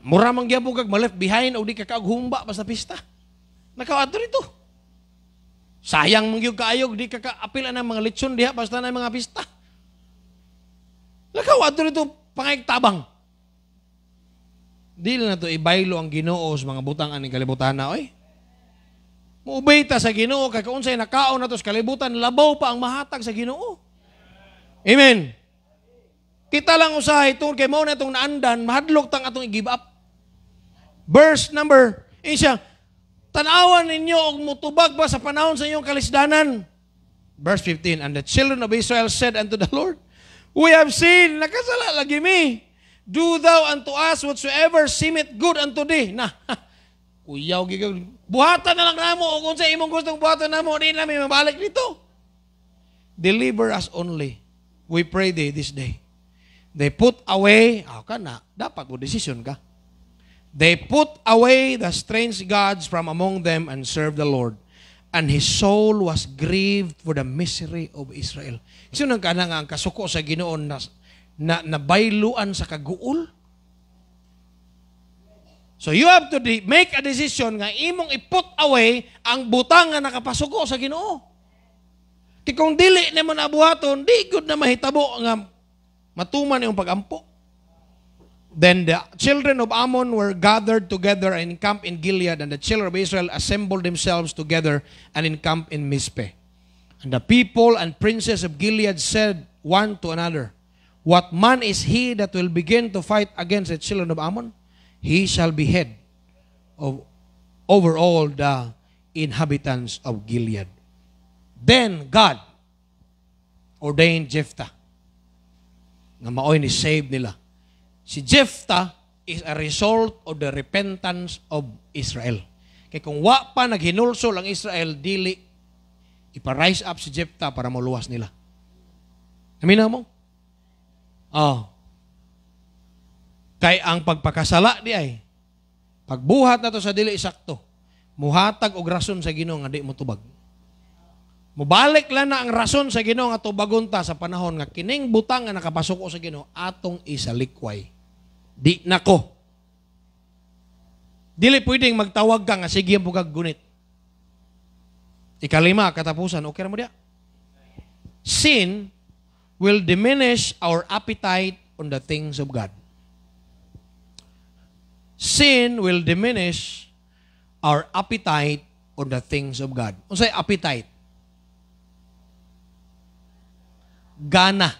Mura manggiyapon ka, ma-left behind, o di ka kaghumba basta pista. Nakawato rito. Sayang manggiyog kaayog, di ka kaapila ng mga lechon diha, basta na mga pista. Nakawato rito, pangayagtabang. Di na to ibaylo ang Ginoo sa mga butang aning kalibutan na, oy. Muubay ta sa Ginoo kay kung unsay nakaon nato sa kalibutan labaw pa ang mahatag sa Ginoo. Amen. Kita lang usahay tungod kay mao na itong naandan mahadlok tang atong i-give up. Verse number siya, tanawan ninyo og mutubag ba sa panahon sa inyong kalisdanan. Verse 15, and the children of Israel said unto the Lord, we have sinned, nakasala lagi mi. Do thou unto us whatsoever seemeth good unto thee. Na, kuyaw gigag. Buhatan na lang namo o kung sa imong gustong buhatan namo, di namin mabalik dito. Deliver us only, we pray thee this day. They put away, dapat mo decision ka. They put away the strange gods from among them and served the Lord. And his soul was grieved for the misery of Israel. Kasi nang kanang ang kasuko sa Ginoo na bayluan sa kaguol. So you have to make a decision nga imong i-put away ang butang nga nakapasuko sa Ginoo. Kaya kung dili naman abuhaton, di good na mahitabo nga matuman yung pagampo. Then the children of Ammon were gathered together and encamped in Gilead, and the children of Israel assembled themselves together and encamped in Mizpeh. And the people and princes of Gilead said one to another, what man is he that will begin to fight against the children of Ammon? He shall be head over all the inhabitants of Gilead. Then God ordained Jephthah nga maoy ni save nila. Si Jephthah is a result of the repentance of Israel. Kaya kung wa pa naghinulsol ang Israel, dili ipa-rise up si Jephthah para maluwas nila. Amin mo? Kay ang pagpakasala di ay pagbuhat nato sa dili sakto, muhatag og rason sa Ginoo nga di mo tubag. Mubalik lang na ang rason sa Ginoo nga tubagon ta sa panahon nga kining butang nga nakapasok sa Ginoo atong isalikway. Di nako. Dili pwedeng magtawag ka nga sige mo kag gunit. Ikalima, katapusan, okay ra mo dia? Sin will diminish our appetite on the things of God. Sin will diminish our appetite on the things of God. Unsay appetite? Gana.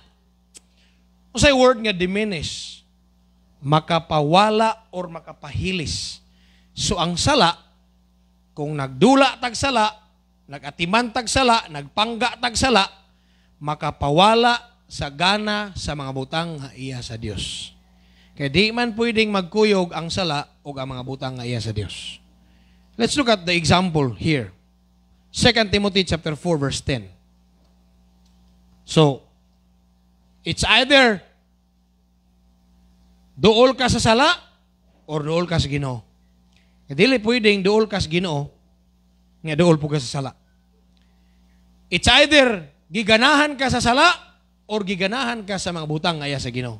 Unsay word nga diminish? Makapawala or makapahilis. So ang sala, kung nagdula tag sala, nagatiman tag sala, nagpangga tag sala, makapawala sa gana sa mga butang nga iya sa Dios. Kaya di man pwedeng magkuyog ang sala o ang mga butang nga iya sa Dios. Let's look at the example here. 2 Timothy chapter 4 verse 10. So, it's either duol ka sa sala or duol ka sa Ginoo. Dili pwedeng duol ka sa Ginoo nga duol po ka sa sala. It's either giganahan ka sa sala or giganahan ka sa mga butang aya sa Ginoo.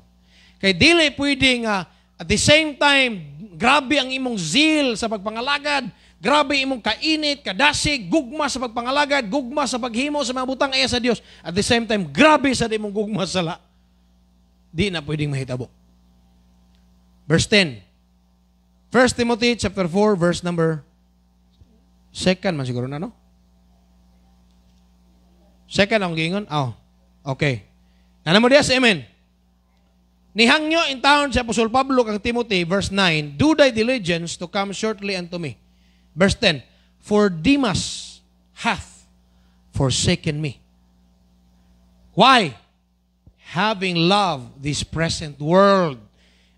Kay dili pwedeng at the same time grabe ang imong zeal sa pagpangalagad, grabe imong kainit, kadasig, gugma sa pagpangalagad, gugma sa paghimo sa mga butang aya sa Dios. At the same time grabe sa imong gugma sa sala. Di na pwedeng mahitabo. Verse 10. 1 Timothy chapter 4 verse number 2 man siguro na, no? Second ang gingon? Oh, okay. Ano mo dias? Amen. Nihangyo in town si Apostol Pablo kang Timothy, verse 9, do thy diligence to come shortly unto me. Verse 10, for Demas hath forsaken me. Why? Having loved this present world,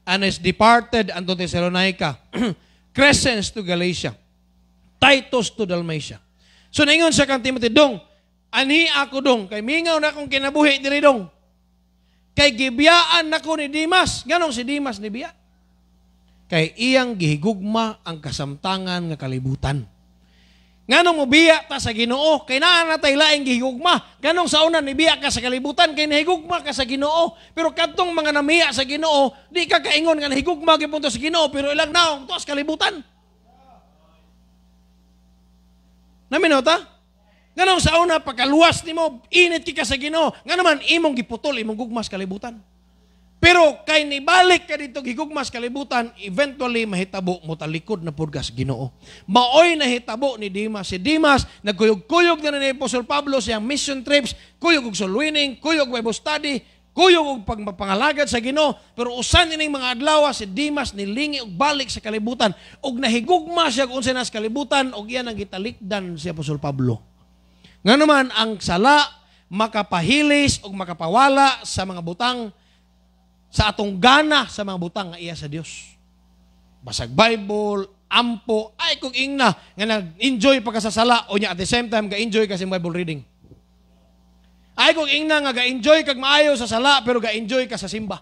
and is departed unto Thessalonica, Crescens to Galatia, Titus to Dalmatia. So naingon sa kang Timothy, dong, anhi ako dong, kay mingaw na akong kinabuhi diri dong. Kay gibiyaan nako ni Demas. Ganong si Demas ni biya? Kay iyang gihigugma ang kasamtangan nga kalibutan. Nganong mo biya ta sa Ginoo? Kay naa na tay laing gihigugma. Ganong sa una ni biya ka sa kalibutan, kay nahigugma ka sa Ginoo. Pero kadtong mga namiya sa Ginoo, di ka kaingon nga nahigugma gyud punto sa Ginoo, pero ilang naong to sa kalibutan. Naminaw ta? Ganong sa una, pagkaluwas ni mo, init ka sa Ginoo. Nga naman, imong giputol, imong gugmas kalibutan. Pero kay nibalik ka dito gigugmas kalibutan, eventually mahitabo mo talikod na purgas Ginoo. Maoy nahitabo ni Demas. Si Demas, nagkuyog-kuyog na ni Apostol Pablo siyang mission trips, kuyog og soul winning, kuyog Bible study, kuyog og pagpangalagad sa Ginoo. Pero usan ining mga adlaw si Demas nilingi og balik sa kalibutan. Og nahigugma siya kung sa kalibutan, og iyan ang gitalikdan si Apostol Pablo. Nga naman, ang sala, makapahilis o makapawala sa mga butang, sa atong gana sa mga butang nga iya sa Dios. Basag Bible, ampo, ay kung ingna, nga nag-enjoy pa ka sa sala, o niya at the same time, ga-enjoy ka sa Bible reading. Ay kung ingna nga ga-enjoy kag maayo sa sala, pero ga-enjoy ka sa simba.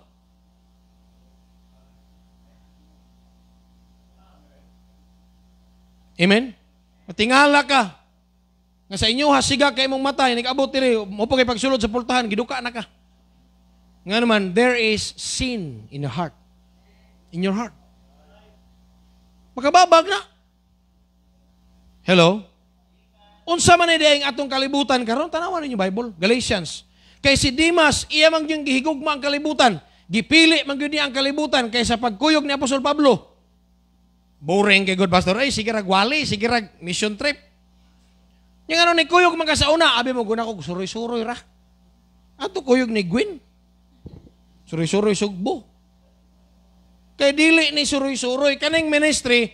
Amen? Matingala ka. Nga sa inyo hasiga kay mong matay, nag-abot diri, mo pa kay pagsulod sa pultahan, giduka na ka. Nga naman, there is sin in your heart. In your heart. Makababag na. Hello? Unsa man ay atong kalibutan karon, tanawan ninyo Bible, Galatians. Kay si Demas, iya man yung gihigugma ang kalibutan. Gipili man gyud niya ang kalibutan kaysa pagkuyog ni Apostol Pablo. Boring kay good pastor, ay sige rag wali, sige rag mission trip. Yung ano ni kuyog man ka sa una, abi mo guna ko suroy-suroy ra. Ato kuyog ni Gwen. Suroy-suroy sugbo. Kay dili ni suroy-suroy kaning ministry,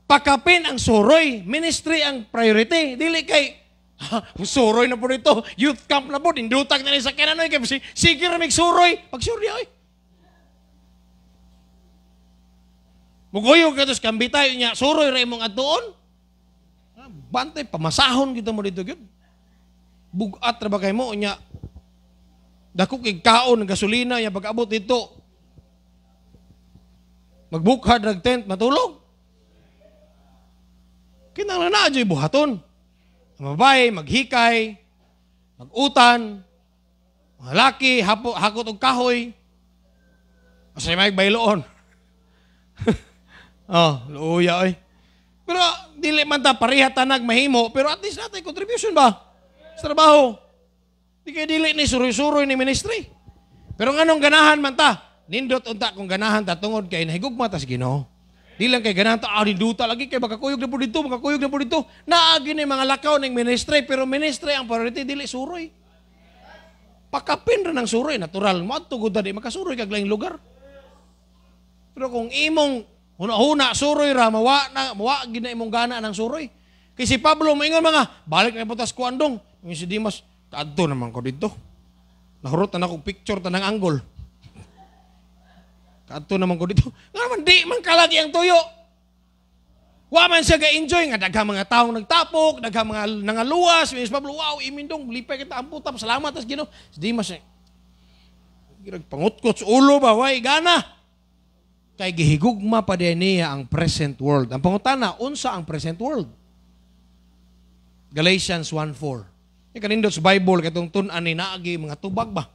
pakapin ang suroy, ministry ang priority. Dili kay suroy na po dito, youth camp na po, indutag na ni sa kinanoy kay sige ra mig suroy, pagsurya oy. Muguyog ka tos kambitay nya suroy ra imong adtuon. Bantay, pamasahon kita mo dito yun. Bugat na ba kayo mo? Nya, dako kikaon ng gasolina, nya pag-abot dito. Magbukhad, nag-tent, matulog. Kinang na dyan buhaton. Mabay, maghikay, mag-utan, mga laki, hakot og kahoy. Masay may bayloon. Oh, luya oy. Pero dili man ta pareha tanag mahimo, pero at least natin contribution ba sa trabaho. Di kay dili ni suroy-suroy ni ministry. Pero nganong ganahan man ta, nindot unta kung ganahan ta tungod kay nahigugma ta sa Ginoo. Di lang kay ganahan ta ninduta lagi kay makakuyog na po dito, makakuyog na po dito. Naagi ni mga lakaw ning ministry, pero ministry ang priority dili suroy. Pakapin ra ng suroy, natural mo adto gud di makasuroy kag laing lugar. Pero kung imong huna-huna, suroy ra, mawa gina imong gana ng suroy. Kay si Pablo, maingon mga, balik na iputas ko andong. Yung si Demas, kaadto naman ko dito. Nahurot na akong picture ta ng angle. Kaadto naman ko dito. Nga naman, di man kalagi ang tuyo. Wa man siya ga-enjoy nga daghang mga taong nagtapok, daghang mga nangaluwas, Miss Pablo, wow, imindong lipay kita ang puta, salamat as Ginoo. Di mas pangutkot sa ulo ba, way gana. Kay gihigugma pa din niya ang present world. Ang pangutana, unsa ang present world? Galatians 1:4. Yung kanindot sa Bible, katong tunan ni naagi mga tubag ba?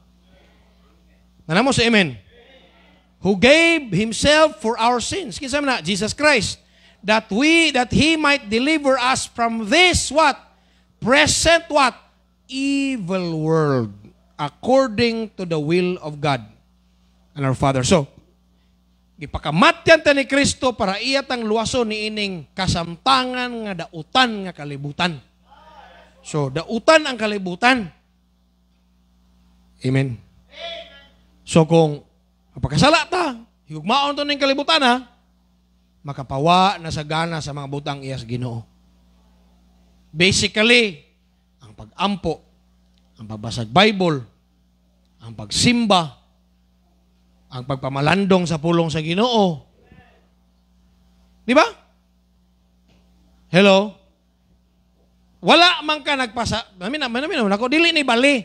Nanamo sa amen. Who gave Himself for our sins. Kinsa man na, Jesus Christ. That He might deliver us from this what? Present what? Evil world. According to the will of God and our Father. So, gipakamatyan ta ni Kristo para iya tang luwason ni ining kasamtangan nga dautan nga kalibutan. So, dautan ang kalibutan. Amen. So, kung mapakasala ta, higugmaon to ning kalibutan ha, makapawa na sa gana sa mga butang iyas Ginoo. Basically, ang pag-ampo, ang pagbasag Bible, ang pagsimba, ang pagpamalandong sa pulong sa Ginoo. Di ba? Hello? Wala man ka nako dili ni bali.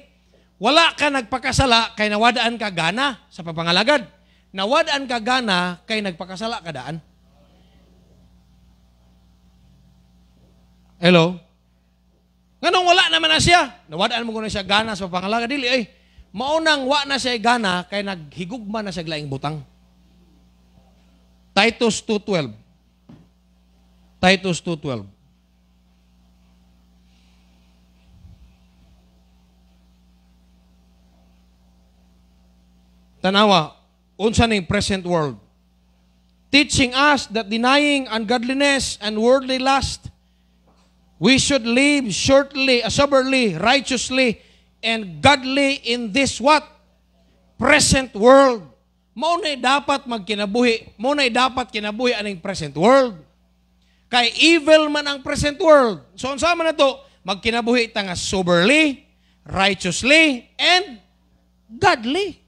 Wala ka nagpakasala kay nawadaan ka gana sa pagpangalagad. Nawadaan ka gana kay nagpakasala ka daan. Hello? Nganong wala naman na siya? Nawadaan mo ko na siya gana sa pangalaga. Dili, maunang wa na siya gana kay naghigugma na siya laing butang. Titus 2:12. Titus 2:12. Tanawa, unsa ning present world. Teaching us that denying ungodliness and worldly lust, we should live soberly, righteously, and godly in this what? Present world. Maunay dapat magkinabuhi. Maunay dapat kinabuhi aning present world. Kay evil man ang present world. So, unsa man na to? Magkinabuhi ta nga soberly, righteously, and godly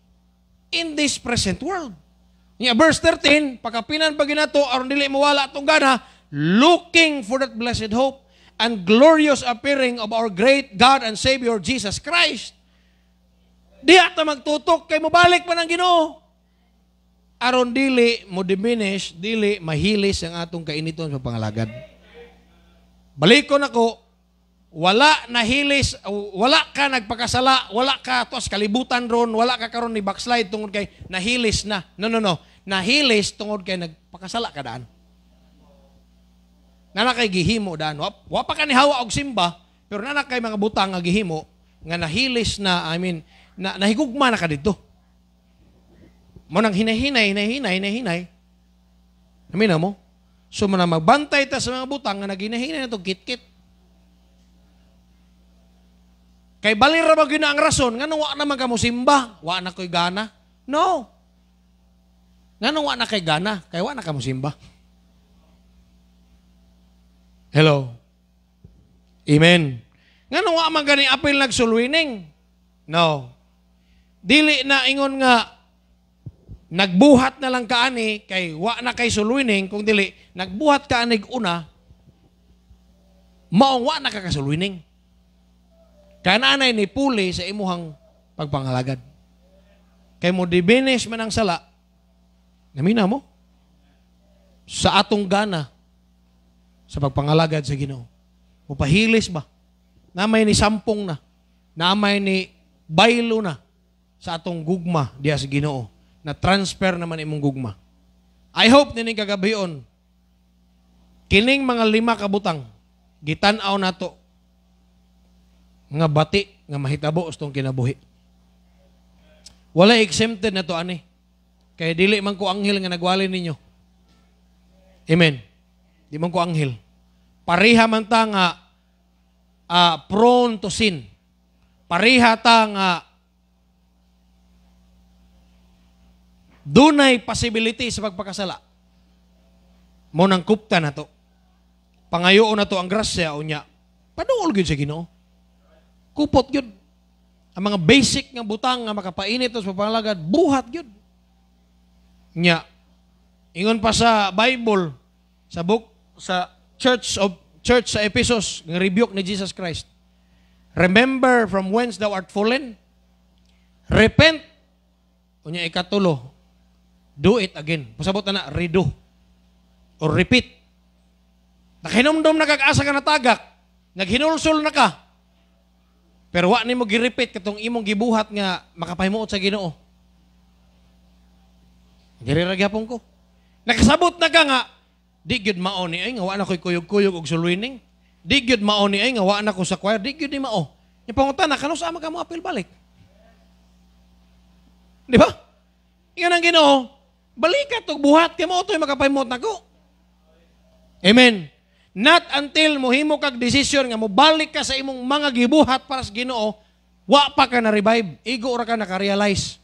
in this present world. Verse 13, pagkapinan pa ginato, aron dili mawala atong gana, looking for that blessed hope and glorious appearing of our great God and Savior, Jesus Christ. Di ata magtutok, kay mabalik man ang Ginoo. Aron dili mo diminish, dili mahilis ang atong kainiton sa pangalagad. Balikon ako, wala nahilis, wala ka nagpakasala, wala ka tos kalibutan ron, wala ka karon ni backslide tungod kay nahilis na. No. Nahilis tungod kay nagpakasala ka daan. Nana kay gihimo daan. Wa pa ka ni hawa og simba, pero nana kay mga butang nga gihimo nga nahilis na, nahigugma na ka dito. Mo nang hinahinay. Amin na mo? So mo na magbantay ta sa mga butang nga naghinahinay na to kit-kit. Kay balira ba gina ang rason nga nung wa naman ka mo simba, wa na ko'y gana? No. Nga nung wa na kay gana, kay wa na ka mo simba. Hello? Amen. Nga nung wa man gani apil nagsulwining? No. Dili na ingon nga nagbuhat na lang kaani kay wa na kay sulwining, kung dili nagbuhat kaanig una, maong wa na kakasulwining. Kananay ni puli sa imuhang pagpangalagad. Kay mo diminish man ang sala, namina mo, sa atong gana, sa pagpangalagad sa Ginoo. Mupahilis ba? Namay ni sampung na, namay ni baylo na, sa atong gugma diya sa Ginoo, na transfer naman imong gugma. I hope nining kagabion, kining mga 5 kabutang, gitan-aw nato, nga bati, nga mahitabo ustong kinabuhi. Wala exempted na to, ani. Kaya dili man ko anghel nga nagwali ninyo. Amen. Di man ko anghel. Pariha man ta nga prone to sin. Pariha ta nga dunay possibility sa pagpakasala. Mo nang kupta na to. Pangayoon na to ang grasya, unya. Paduol gyud sa Ginoo. Kupot yun. Ang mga basic nga butang nga makapainit sa pangalagad, buhat yun. Nya, ingon pa sa Bible, sa church sa Ephesus, ng rebuke ni Jesus Christ. Remember from whence thou art fallen. Repent. Unya ikatulo, do it again. Pasabot na redo. Or repeat. Nakahinumdum na kag-asa ka na tagak. Naghinulsol na ka. Pero wa nimo gi-repeat katong imong gibuhat nga makapahimuot sa Ginoo. Diri ra gyapon ko. Nakasabot na ka nga di gyud mao ni ay nga wa na koy kuyog-kuyog og sulwining. Di gyud mao ni ay nga wa na ko sa choir, di gyud ni mao. Nya pangunta na kano sa ka mo apil balik. Di ba? Iyon ang Ginoo. Balikat og buhat kay mo toy makapahimuot nako. Amen. Not until mohimo kag desisyon nga mobalik ka sa imong mga gibuhat para sa Ginoo, wa pa ka na revive. Igo ra ka naka-realize.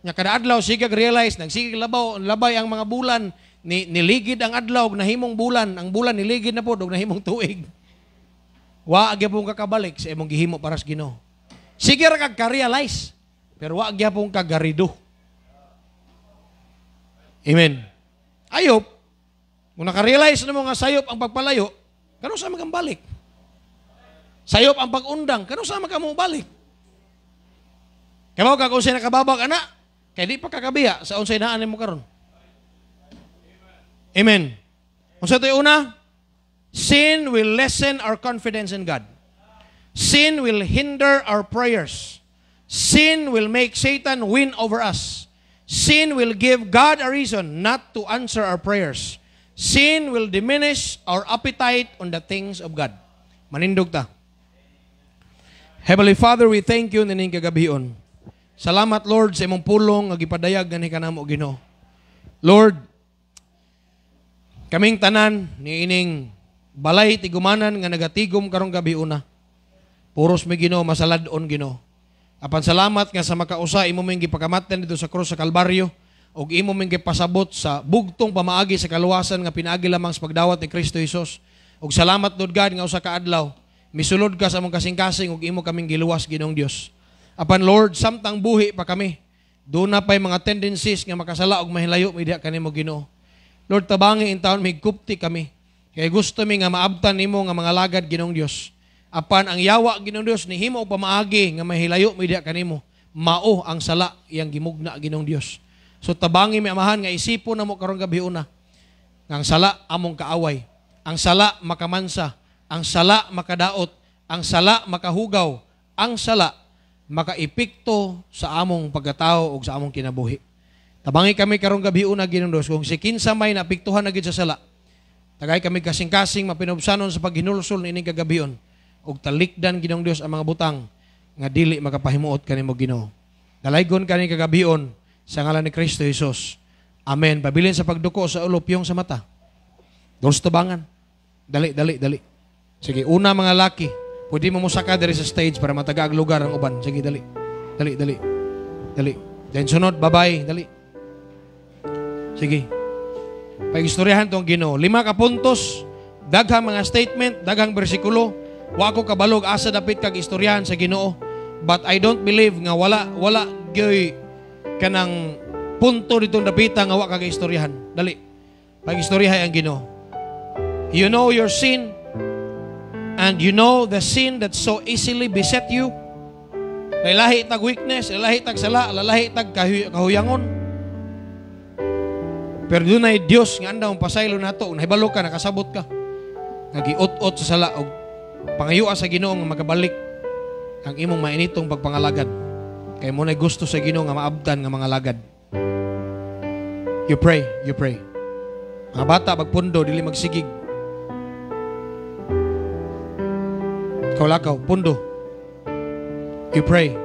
Nya kada adlaw sige realize nagsigig labay ang mga bulan niligid ang adlaw nahimong bulan, ang bulan niligid na pod og nahimong tuig. Wa gyapon ka kabalik sa imong gihimo para sa Ginoo. Sige ra kag ka-realize, pero wa gyapon ka garido. Amen. Ayop. Kung naka-realize na mo nga sayop ang pagpalayo, kano sa magang balik? Sayop ang pag-undang, kano sa magang balik? Kaya mo kung siya nakababag, anak, kaya di pa kakabiya sa unsay naanin mo karon. Amen. Kung sa ito una, sin will lessen our confidence in God. Sin will hinder our prayers. Sin will make Satan win over us. Sin will give God a reason not to answer our prayers. Sin will diminish our appetite on the things of God. Manindog ta. Heavenly Father, we thank you nining kagabion. Salamat, Lord, sa imong pulong nga gipadayag gani kanamo Ginoo. Lord, kaming tanan ni ining balay tigumanan nga nagatigom karong gabi una. Puros mi Ginoo masaladon Ginoo. Apan salamat nga sa makausa imo ming gipakamatan dito sa krus sa Kalbaryo. Og imo ming gipasabot sa bugtong pamaagi sa kaluwasan nga pinaagi lamang sa pagdawat ni Kristo Jesus. Og salamat Lord God nga usa ka adlaw misulod ka sa among kasing-kasing og imo kaming giluwas Ginoong Dios. Apan Lord, samtang buhi pa kami, doon na pa'y mga tendencies nga makasala og mahilayo mi diha kanimo Ginoo. Lord, tabangi in taon migkupti kami. Kay gusto mi nga maabtan nimo nga mga lagad Ginoong Dios. Apan ang yawa Ginoong Dios ni himo pamaagi nga mahilayo mi diha kanimo. Mao ang sala iyang gimugna Ginoong Dios. So tabangi mi amahan nga isipon namo karong gabi una. Nga ang sala among kaaway, ang sala makamansa, ang sala makadaot, ang sala makahugaw, ang sala makaepekto sa among pagkatao o sa among kinabuhi. Tabangi kami karong gabi una Ginoong Dios kung si kinsa may naapektuhan na gid sa sala. Tagay kami kasing-kasing mapinubsanon sa paghinulsol niining kagabion og talikdan Ginoong Dios ang mga butang nga dili makapahimuot kanimo Ginoo. Dalaygon kani kagabion sa ngalan ni Kristo Jesus. Amen. Pabilin sa pagduko sa ulo, piyong sa mata. Doon sa tabangan. Dali. Sige, una mga laki. Pwede mo musaka diri sa stage para mataga ang lugar ang uban. Sige, dali. Then sunod, babay. Dali. Sige. Pag-istoryahan tong Ginoo. 5 ka puntos, daghang mga statement, daghang bersikulo. Wa ko kabalog asa dapit kag istoryahan sa Ginoo. But I don't believe nga wala gyoy kanang punto ditong dapita nga wa kag istoryahan. Dali. Pag-istoryahay ang Ginoo. You know your sin and you know the sin that so easily beset you. Lalahi tag weakness, lalahi tag sala, lalahi tag kahuyangon. Pero dunay Dios nga andaw pasaylo nato, nahibalo ka, nakasabot ka. Nagiot-ot sa sala og pangayua sa Ginoo nga magabalik ang imong mainitong pagpangalagad. Kaya mo na gusto sa Ginoo nga maabtan nga mga lagad. You pray. Mga bata, magpundo, dili magsigig. Kaulakaw, pundo. You pray.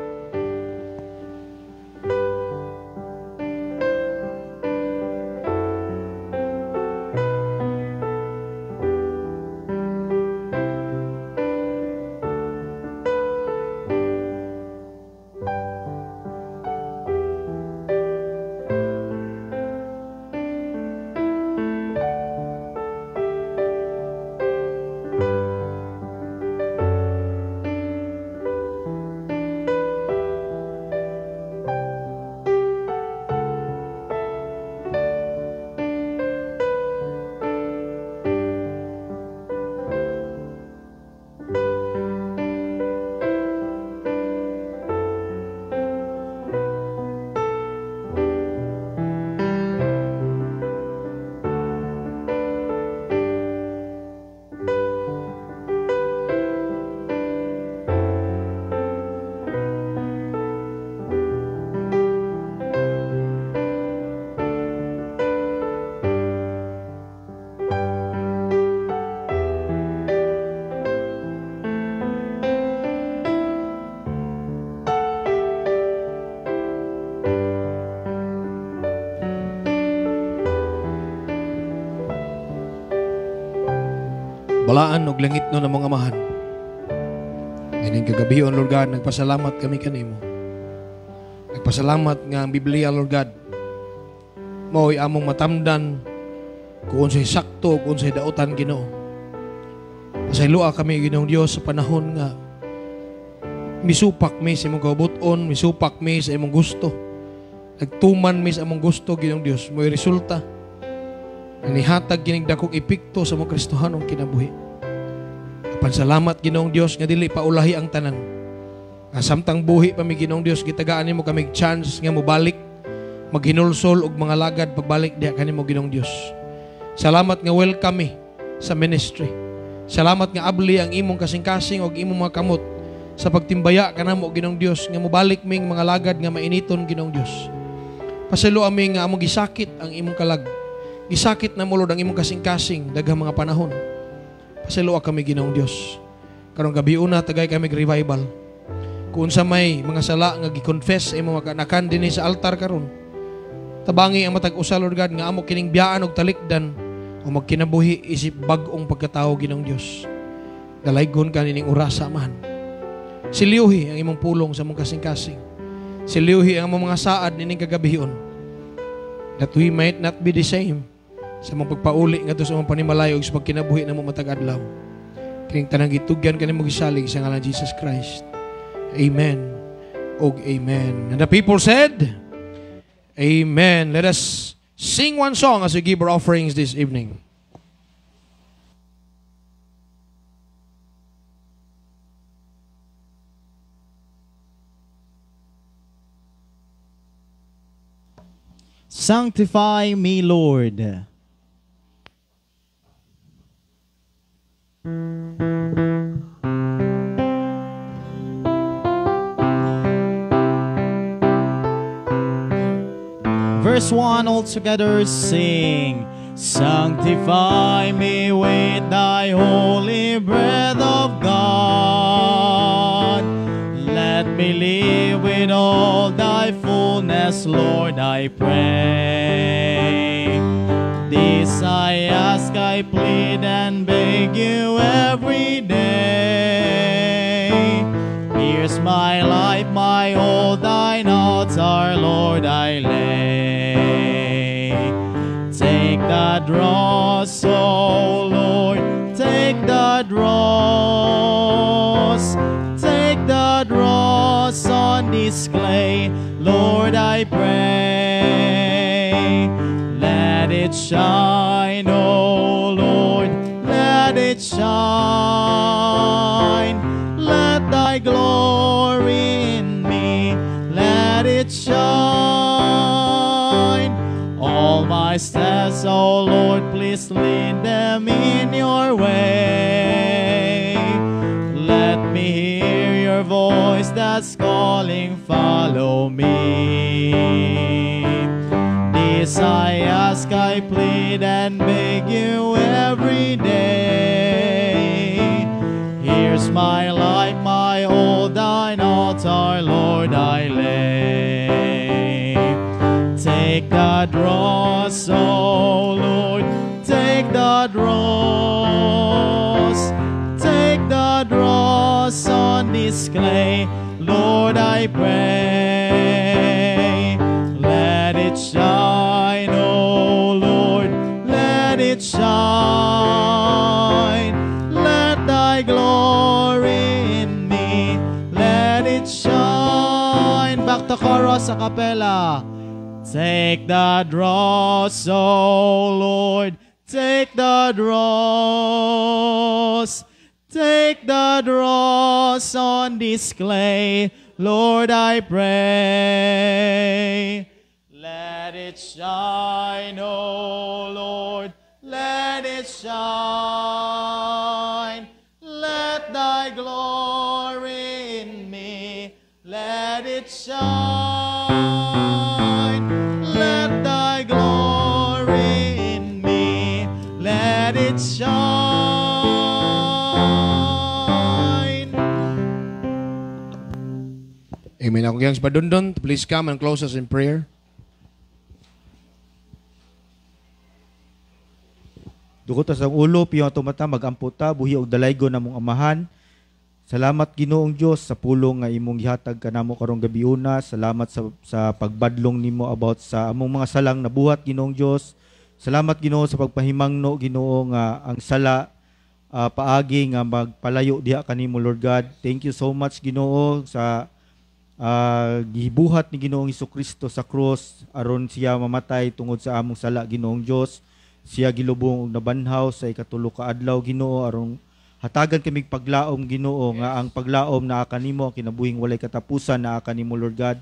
balaan og langit no na mga amahan. Ining kagabion, Lord God, nagpasalamat kami kanimo. Nagpasalamat nga ang Biblia, Lord God, mao'y among matamdan kung unsay sakto, kung unsay dautan, Ginoo. Pasayloa kami, Ginoong Dios, sa panahon nga misupak mi sa imong kaubuton, misupak mi sa imong gusto. Nagtuman mi sa among gusto, Ginoong Dios, mo'y resulta na nihatag kining dakong epekto sa mga Kristohanong kinabuhi. Pansalamat, Ginoong Dios, nga dili paulahi ang tanan. Samtang buhi pa mi, Ginoong Dios, gitagaan nimo kami chance nga mobalik, maghinulsol og mga lagad pagbalik diha kanimo, Ginoong Dios. Salamat nga welcome mi sa ministry. Salamat nga abli ang imong kasing-kasing og imong mga kamot sa pagtimbaya kanamo, Ginoong Dios, nga mobalik ming mga lagad nga mainiton, Ginoong Dios. Pasaylo ami nga among gisakit ang imong kalag. Gisakit na mulod ang imong kasing-kasing daghang mga panahon. Pasayloa kami, Ginoong Dios. Karong gabi una tagay kami revival. Kung sa may mga sala nga gi-confess ay mga kanakan dinhi sa altar karon. Tabangi ang matag usa, Lord God, nga amo kining biyaan og talikdan o magkinabuhi isip bag-ong pagkatao, Ginoong Dios. Dalaygon ka nining orasa man. Siliuhi ang imong pulong sa mong kasing-kasing. Siliuhi ang among mga saad nining kagabihon. That we might not be the same sa mong pagpauli nga to sa mong panimalayo ug sa pagkinabuhi na mong matag adlaw. Kining tanang gitugyan kanimo gisalig sa ngalan Jesus Christ. Amen. Og amen. And the people said, Amen. Let us sing one song as we give our offerings this evening. Sanctify me, Lord. Verse 1, all together sing. Sanctify me with thy holy breath of God. Let me live with all thy fullness, Lord, I pray. This I ask, I plead and beg you every day. Here's my life, my all, thine altar, Lord, I lay. Take the dross, oh Lord, take the dross. Take the dross on this clay, Lord, I pray. Let it shine, oh Lord, let it shine. Let thy glory in me, let it shine. All my steps, oh Lord, please lead them in your way. Let me hear your voice that's calling, follow me. This I ask, I plead and beg you every day. Here's my life, my all, thine altar, Lord, I lay. Take the dross, oh Lord, take the dross. Take the dross on this clay, Lord, I pray. Let it shine, oh Lord, let it shine. Let thy glory in me, let it shine. Back to chorus sa kapela. Take the dross, oh Lord, take the dross. Take the dross on this clay, Lord, I pray. Let it shine, oh Lord, let it shine. Let thy glory in me, let it shine. Let thy glory in me, let it shine. Amen. Akong yang Badundon, please come and close us in prayer. Dukot ta sa ulo piyo ato mata magamputa buhi og dalaygon namong amahan. Salamat Ginoong Dios sa pulong nga imong gihatag kanamo karong gabi una. Salamat sa pagbadlong nimo about sa among mga salang nabuhat Ginoong Dios. Salamat Ginoo sa pagpahimangno Ginoo nga ang sala paagi nga magpalayo diha kanimo Lord God. Thank you so much Ginoo sa gibuhat ni Ginoong Hesukristo sa cross aron siya mamatay tungod sa among sala Ginoong Dios. Siya gilubong og nabanhaw sa ikatulo ka adlaw Ginoo aron hatagan kami paglaom Ginoo nga ang paglaom naa kanimo ang kinabuhing walay katapusan naa kanimo Lord God.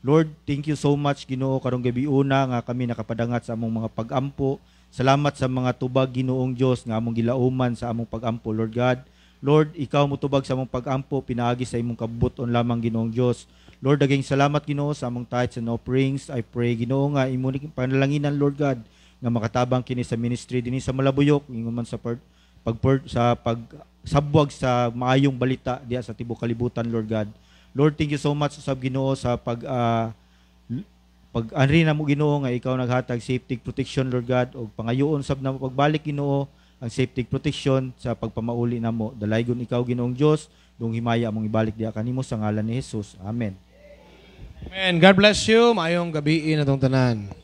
Lord, thank you so much Ginoo karong gabi una nga kami nakapadangat sa among mga pag-ampo. Salamat sa mga tubag Ginoong Dios nga among gilauman sa among pag-ampo Lord God. Lord, ikaw mo tubag sa among pag-ampo pinaagi sa imong kabubuton lamang Ginoong Dios. Lord, daghang salamat Ginoo sa among tithes and offerings. I pray Ginoo nga imo ni panalanginan Lord God nga makatabang kini sa ministry dinhi sa Malabuyok ingon man sa pagsabwag sa maayong balita diya sa tibuok kalibutan Lord God. Lord, thank you so much sa Ginoo sa pag-anri na mo Ginoo nga ikaw naghatag safety protection Lord God og pangayoon sab na pagbalik Ginoo ang safety protection sa pagpamauli namo. Dalaygon ikaw Ginoong Dios dong himaya among ibalik diya kanimo sa ngalan ni Jesus. Amen. Amen. God bless you. Maayong gabi na tong tanan.